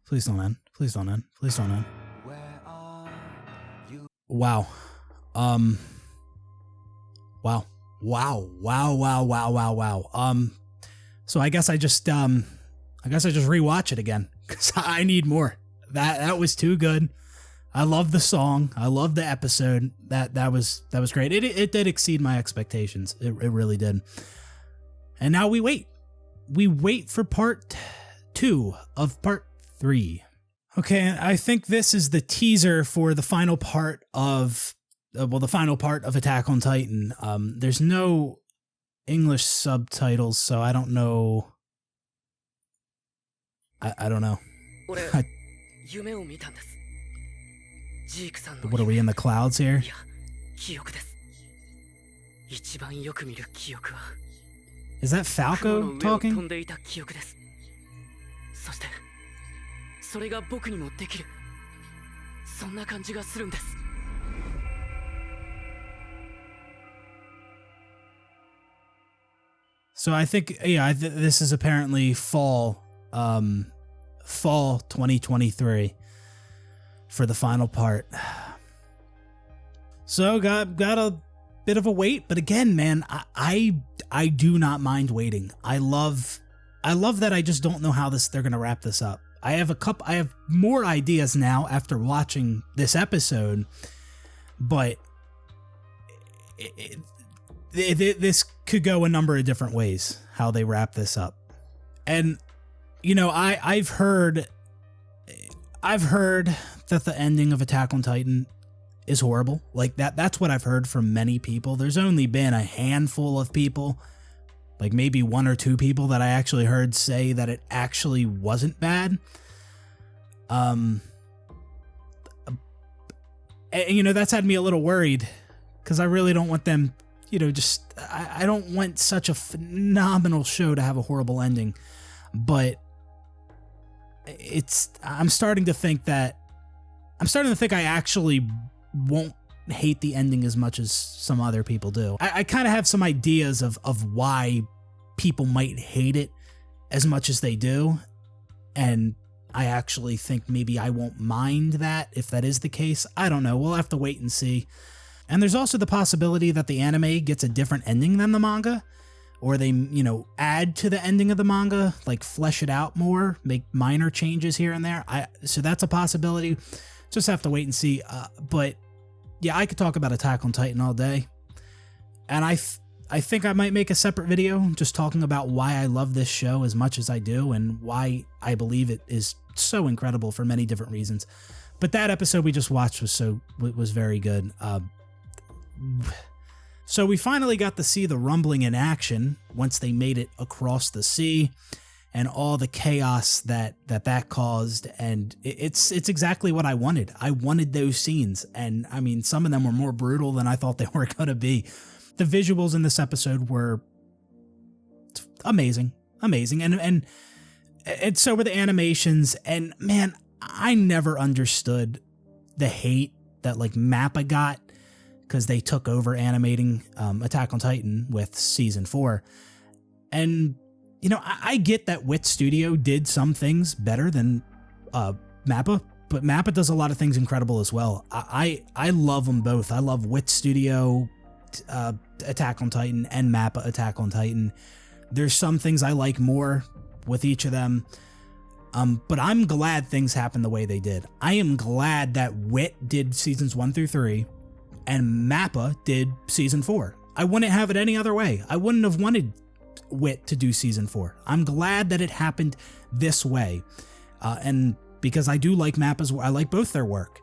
Please don't end. Please don't end. Please don't end. Wow. Wow. Wow. So I guess I just rewatch it again because I need more. That was too good. I love the song. I love the episode. That was great. It did exceed my expectations. It really did. And now we wait. We wait for part 2 of part 3. Okay, I think this is the teaser for the final part of the final part of Attack on Titan. There's no English subtitles, so I don't know. I don't know. What are we in the clouds here? Is that Falco talking? So I think, yeah, this is apparently fall 2023 for the final part. So got a bit of a wait, but again, man, I do not mind waiting. I love that I just don't know how they're gonna wrap this up. I have more ideas now after watching this episode, but this could go a number of different ways how they wrap this up. And, you know, I've heard that the ending of Attack on Titan is horrible. Like that's what I've heard from many people. There's only been a handful of people, like maybe 1 or 2 people that I actually heard say that it actually wasn't bad. You know, that's had me a little worried because I really don't want them, you know, I don't want such a phenomenal show to have a horrible ending. But I'm starting to think I actually won't hate the ending as much as some other people do. I kind of have some ideas of why people might hate it as much as they do, and I actually think maybe I won't mind that if that is the case. I don't know. We'll have to wait and see. And there's also the possibility that the anime gets a different ending than the manga, or they, you know, add to the ending of the manga, like flesh it out more, make minor changes here and there. So that's a possibility. Just have to wait and see. But yeah, I could talk about Attack on Titan all day. And I think I might make a separate video just talking about why I love this show as much as I do and why I believe it is so incredible for many different reasons. But that episode we just watched was very good. So we finally got to see the rumbling in action once they made it across the sea, and all the chaos that caused, and it's exactly what I wanted. I wanted those scenes, and I mean, some of them were more brutal than I thought they were going to be. The visuals in this episode were amazing, and so were the animations. And man, I never understood the hate that like Mappa got because they took over animating Attack on Titan with season 4. And you know, I get that Wit Studio did some things better than Mappa, but Mappa does a lot of things incredible as well. I love them both. I love Wit Studio Attack on Titan and Mappa Attack on Titan. There's some things I like more with each of them, but I'm glad things happened the way they did. I am glad that Wit did seasons 1 through 3 and Mappa did season 4. I wouldn't have it any other way. I wouldn't have wanted Wit to do season 4. I'm glad that it happened this way, and because I do like Mappa's, I like both their work.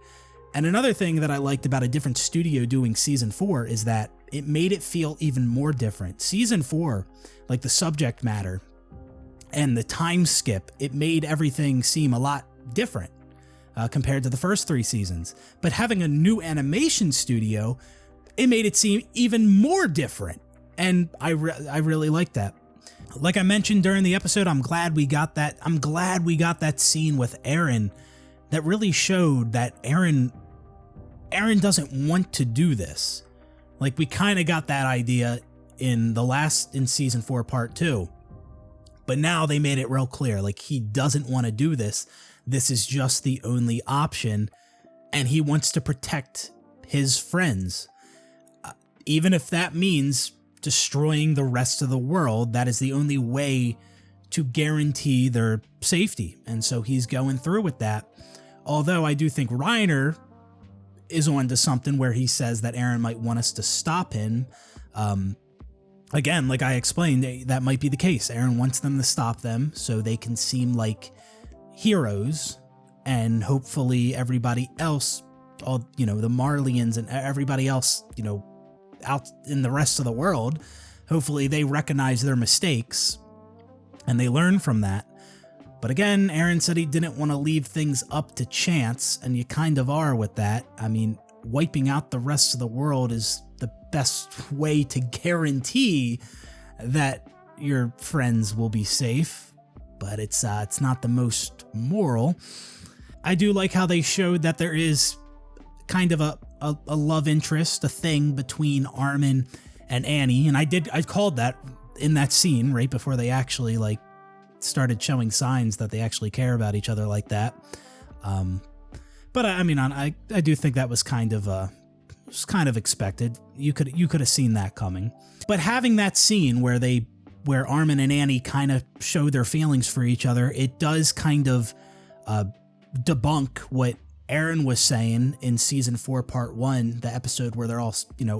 And another thing that I liked about a different studio doing season 4 is that it made it feel even more different. Season 4, like the subject matter and the time skip, it made everything seem a lot different compared to the first 3 seasons. But having a new animation studio, it made it seem even more different. And I really like that. Like I mentioned during the episode, I'm glad we got that scene with Eren that really showed that Eren doesn't want to do this. Like we kind of got that idea in season 4 part 2. But now they made it real clear, like he doesn't want to do this. This is just the only option, and he wants to protect his friends. Even if that means destroying the rest of the world, that is the only way to guarantee their safety. And so he's going through with that. Although I do think Reiner is onto something where he says that Eren might want us to stop him. Again, like I explained, that might be the case. Eren wants them to stop them so they can seem like heroes, and hopefully everybody else, all, you know, the Marleyans and everybody else, you know, out in the rest of the world, hopefully they recognize their mistakes and they learn from that. But again, Eren said he didn't want to leave things up to chance, and you kind of are with that. I mean, wiping out the rest of the world is the best way to guarantee that your friends will be safe, but it's not the most moral. I do like how they showed that there is kind of a love interest, a thing between Armin and Annie, and I called that in that scene right before they actually like started showing signs that they actually care about each other like that. But I mean, I do think that was kind of expected. You could have seen that coming. But having that scene where Armin and Annie kind of show their feelings for each other, it does kind of debunk what Aaron was saying in season 4, part 1, the episode where they're all,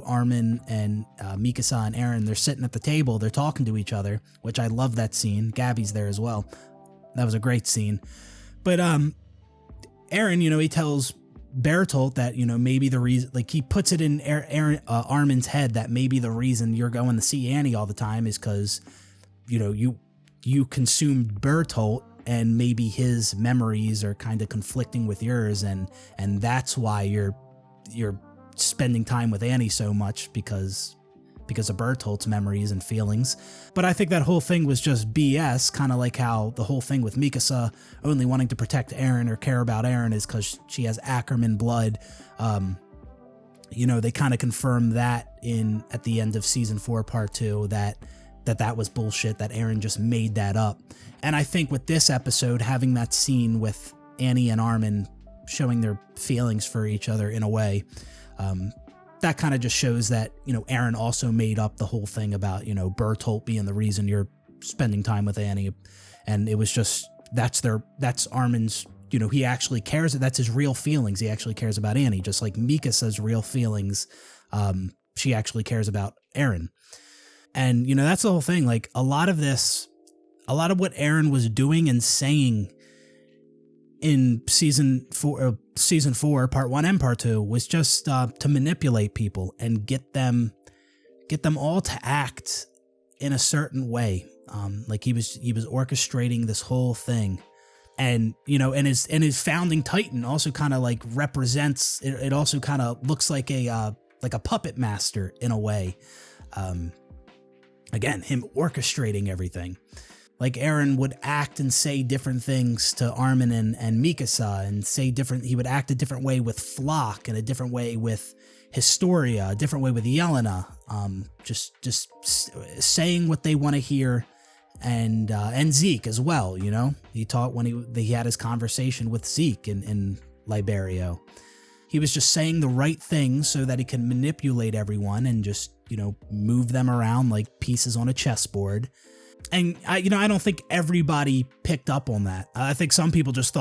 Armin and Mikasa and Eren, they're sitting at the table, they're talking to each other, which I love that scene. Gabby's there as well. That was a great scene. But Eren, he tells Bertolt that, maybe the reason, like he puts it in Armin's head that maybe the reason you're going to see Annie all the time is because, you consumed Bertolt, and maybe his memories are kind of conflicting with yours, and that's why you're spending time with Annie so much because of Bertolt's memories and feelings. But I think that whole thing was just BS, kind of like how the whole thing with Mikasa only wanting to protect Eren or care about Eren is because she has Ackerman blood. They kind of confirmed that at the end of season 4, part 2, that was bullshit, that Eren just made that up. And I think with this episode, having that scene with Annie and Armin showing their feelings for each other in a way, that kind of just shows that, Eren also made up the whole thing about, Bertolt being the reason you're spending time with Annie. And it was just, that's Armin's, he actually cares, that's his real feelings. He actually cares about Annie, just like Mikasa's real feelings. She actually cares about Eren. And, that's the whole thing. Like a lot of what Eren was doing and saying in season 4, part 1 and part 2 was just to manipulate people and get them all to act in a certain way. Like he was orchestrating this whole thing. And, and his founding Titan also kind of like represents, it also kind of looks like a puppet master in a way. Again, him orchestrating everything. Like Eren would act and say different things to Armin and Mikasa, and he would act a different way with Floch and a different way with Historia, a different way with Yelena. Just saying what they want to hear, and Zeke as well. He taught when he had his conversation with Zeke in Liberio. He was just saying the right things so that he can manipulate everyone and just, move them around like pieces on a chessboard. And I don't think everybody picked up on that. I think some people just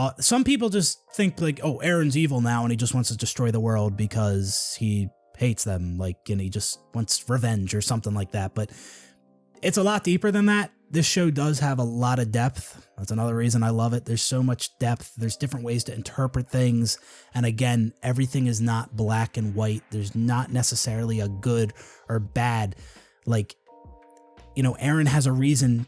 think like, oh, Eren's evil now and he just wants to destroy the world because he hates them. Like, he just wants revenge or something like that. But it's a lot deeper than that. This show does have a lot of depth. That's another reason I love it. There's so much depth. There's different ways to interpret things. And again, everything is not black and white. There's not necessarily a good or bad. Like, Eren has a reason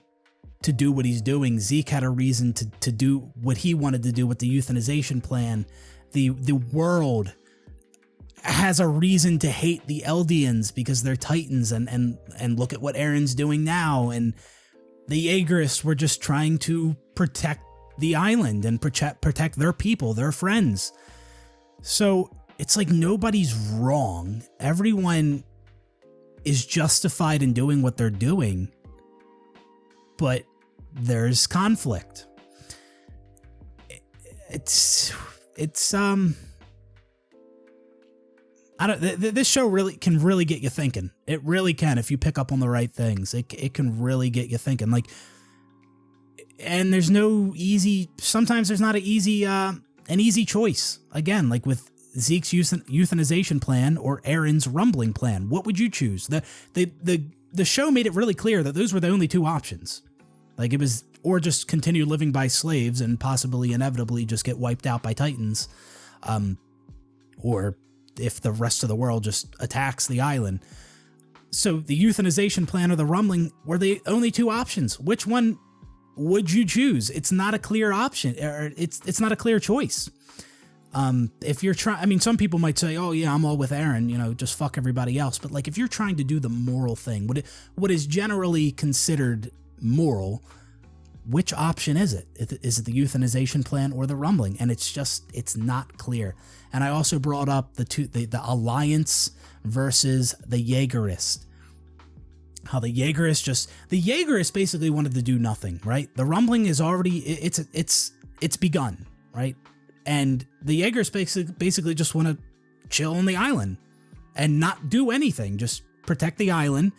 to do what he's doing. Zeke had a reason to do what he wanted to do with the euthanization plan. The world has a reason to hate the Eldians because they're Titans, and look at what Eren's doing now. And the Jaegerists were just trying to protect the island and protect their people, their friends. So it's like nobody's wrong. Everyone is justified in doing what they're doing, but there's conflict. This show really can get you thinking. It really can if you pick up on the right things. It can really get you thinking. Like, and there's sometimes there's not an easy choice. Again, like with Zeke's euthanization plan or Eren's rumbling plan, what would you choose? The show made it really clear that those were the only two options. Like it was, or just continue living by slaves and possibly inevitably just get wiped out by Titans, or if the rest of the world just attacks the island. So the euthanization plan or the rumbling were the only two options. Which one would you choose? It's not a clear option, or it's not a clear choice. If you're trying, some people might say, oh yeah, I'm all with Eren, just fuck everybody else. But like, if you're trying to do the moral thing, what is generally considered moral, which option is it? Is it the euthanization plan or the rumbling? And it's not clear. And I also brought up the Alliance versus the Jaegerist. How the Jaegerists basically wanted to do nothing, right? The rumbling is already, it's begun, right? And the Jaegers basically just want to chill on the island and not do anything. Just protect the island,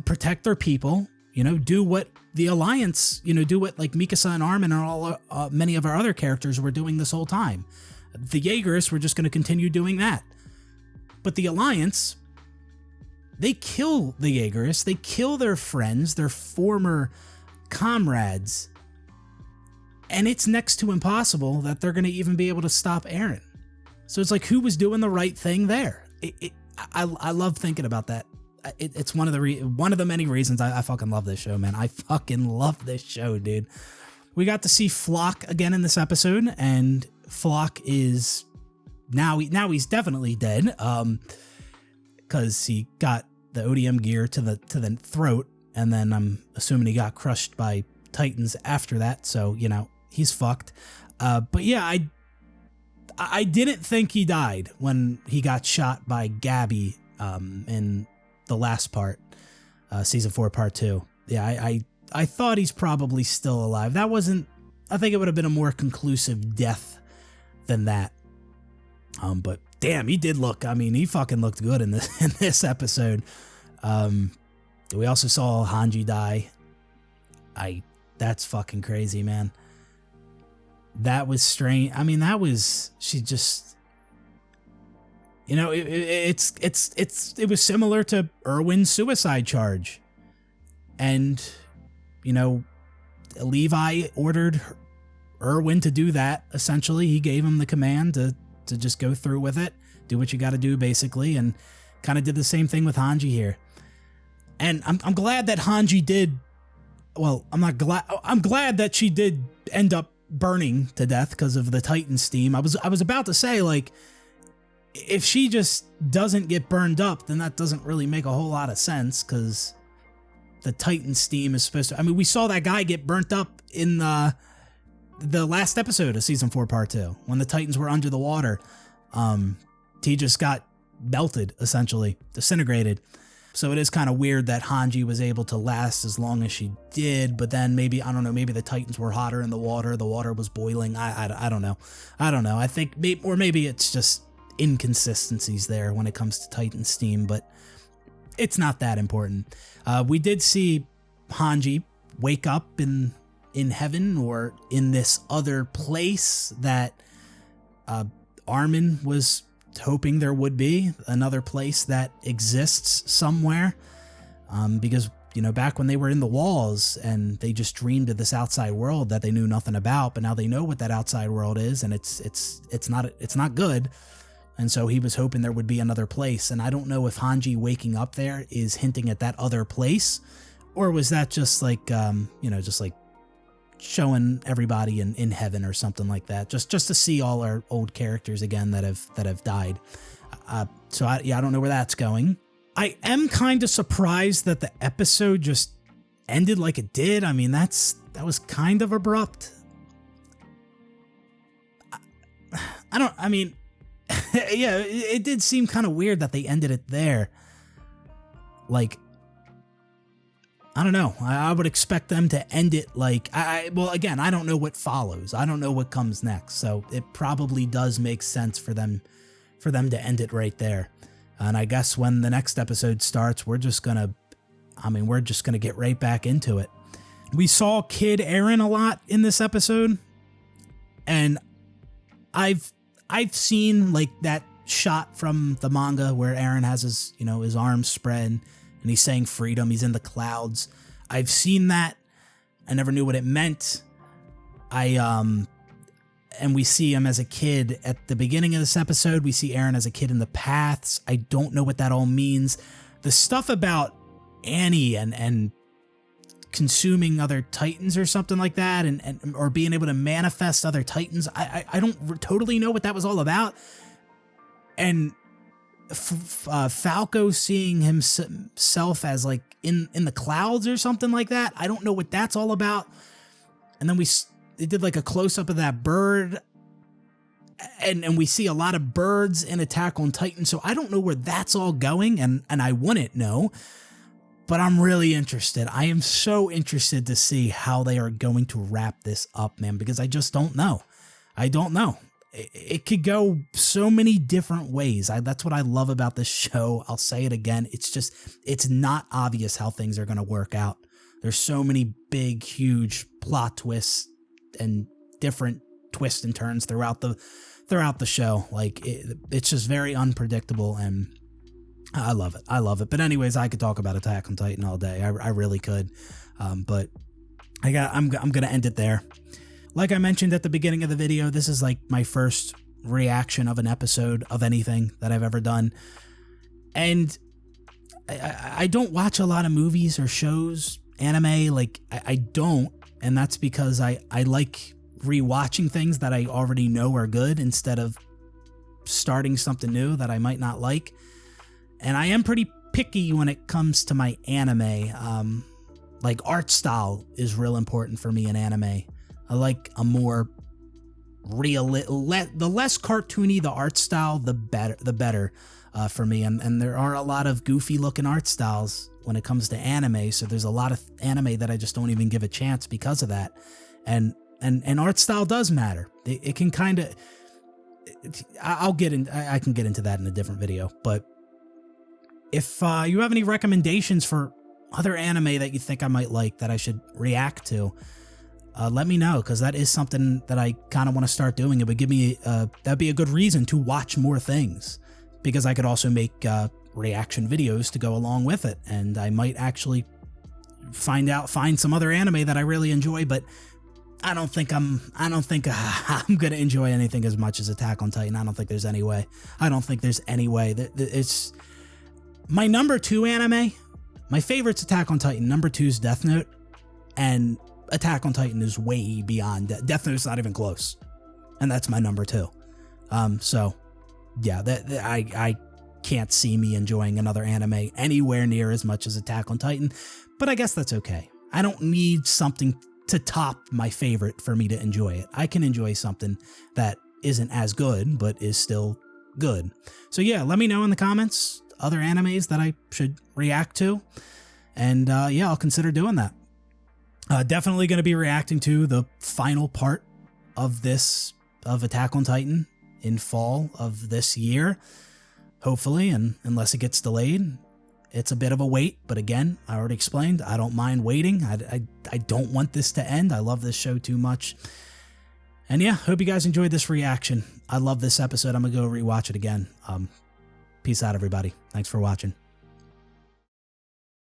protect their people, do what the Alliance, do what like Mikasa and Armin and all many of our other characters were doing this whole time. The Jaegerists were just going to continue doing that. But the Alliance, they kill the Jaegerists, they kill their friends, their former comrades, and it's next to impossible that they're going to even be able to stop Eren. So it's like, who was doing the right thing there? I love thinking about that. It's one of the many reasons I fucking love this show, man. I fucking love this show, dude. We got to see Floch again in this episode, and Floch is now he's definitely dead, because he got the ODM gear to the throat, and then I'm assuming he got crushed by Titans after that. So he's fucked. But yeah, I didn't think he died when he got shot by Gabby in the last part, season 4, part 2. Yeah, I thought he's probably still alive. I think it would have been a more conclusive death than that. But damn, he did look, he fucking looked good in this episode. We also saw Hanji die. That's fucking crazy, man. That was strange. She just, it was similar to Erwin's suicide charge. And, Levi ordered Erwin to do that. Essentially, he gave him the command to just go through with it, do what you got to do, basically, and kind of did the same thing with Hanji here. And I'm glad that Hanji did. Well, I'm glad that she did end up burning to death because of the Titan steam. I was about to say, like, if she just doesn't get burned up, then that doesn't really make a whole lot of sense, because the Titan steam is supposed to. We saw that guy get burnt up in the last episode of season 4, part 2, when the Titans were under the water. He just got melted, essentially, disintegrated. So it is kind of weird that Hanji was able to last as long as she did, but then maybe the Titans were hotter in the water was boiling. I don't know. I think maybe it's just inconsistencies there when it comes to Titan steam, but it's not that important. We did see Hanji wake up in heaven, or in this other place that Armin was hoping there would be, another place that exists somewhere, because back when they were in the walls and they just dreamed of this outside world that they knew nothing about, but now they know what that outside world is, and it's not good. And so he was hoping there would be another place, and I don't know if Hanji waking up there is hinting at that other place, or was that just like just like showing everybody in heaven or something like that, just to see all our old characters again that have died. So I don't know where that's going. I am kind of surprised that the episode just ended like it did. That was kind of abrupt. Yeah, it did seem kind of weird that they ended it there. Like, I don't know. I would expect them to end it like, well, again, I don't know what follows. I don't know what comes next. So it probably does make sense for them to end it right there. And I guess when the next episode starts, we're just going to get right back into it. We saw Kid Eren a lot in this episode. And I've seen like that shot from the manga where Eren has his arms spread and he's saying freedom. He's in the clouds. I've seen that. I never knew what it meant. And we see him as a kid at the beginning of this episode. We see Eren as a kid in the paths. I don't know what that all means. The stuff about Annie and consuming other Titans or something like that, and or being able to manifest other Titans, I don't totally know what that was all about. And Falco seeing himself as like in the clouds or something like that, I don't know what that's all about. And then they did like a close-up of that bird, and we see a lot of birds in Attack on Titan, so I don't know where that's all going, and I wouldn't know, but I'm really interested. I am so interested to see how they are going to wrap this up, man, because I just don't know. I don't know. It could go so many different ways. That's what I love about this show. I'll say it again. It's not obvious how things are going to work out. There's so many big, huge plot twists and different twists and turns throughout throughout the show. Like it's just very unpredictable, and I love it. I love it. But anyways, I could talk about Attack on Titan all day. I really could. But I'm gonna end it there. Like I mentioned at the beginning of the video, this is like my first reaction of an episode of anything that I've ever done. And I don't watch a lot of movies or shows, anime, like I don't. And that's because I like rewatching things that I already know are good instead of starting something new that I might not like. And I am pretty picky when it comes to my anime. Like art style is real important for me in anime. I like a more real, the less cartoony the art style, the better for me. And there are a lot of goofy looking art styles when it comes to anime. So there's a lot of anime that I just don't even give a chance because of that. And art style does matter. It can kind of, I can get into that in a different video. But if you have any recommendations for other anime that you think I might like that I should react to, let me know, because that is something that I kind of want to start doing. It would give me, that'd be a good reason to watch more things, because I could also make reaction videos to go along with it. And I might actually find some other anime that I really enjoy, but I don't think I'm going to enjoy anything as much as Attack on Titan. I don't think there's any way. I don't think there's any way. It's my number 2 anime. My favorite's Attack on Titan. Number 2 is Death Note, and Attack on Titan is way beyond that. Death Note's not even close, and that's my number 2. So yeah, I can't see me enjoying another anime anywhere near as much as Attack on Titan, but I guess that's okay. I don't need something to top my favorite for me to enjoy it. I can enjoy something that isn't as good, but is still good. So yeah, let me know in the comments other animes that I should react to, and yeah, I'll consider doing that. Definitely going to be reacting to the final part of Attack on Titan in fall of this year, hopefully, and unless it gets delayed. It's a bit of a wait, but again, I already explained, I don't mind waiting. I don't want this to end. I love this show too much. And yeah, hope you guys enjoyed this reaction. I love this episode. I'm going to go rewatch it again. Peace out, everybody. Thanks for watching.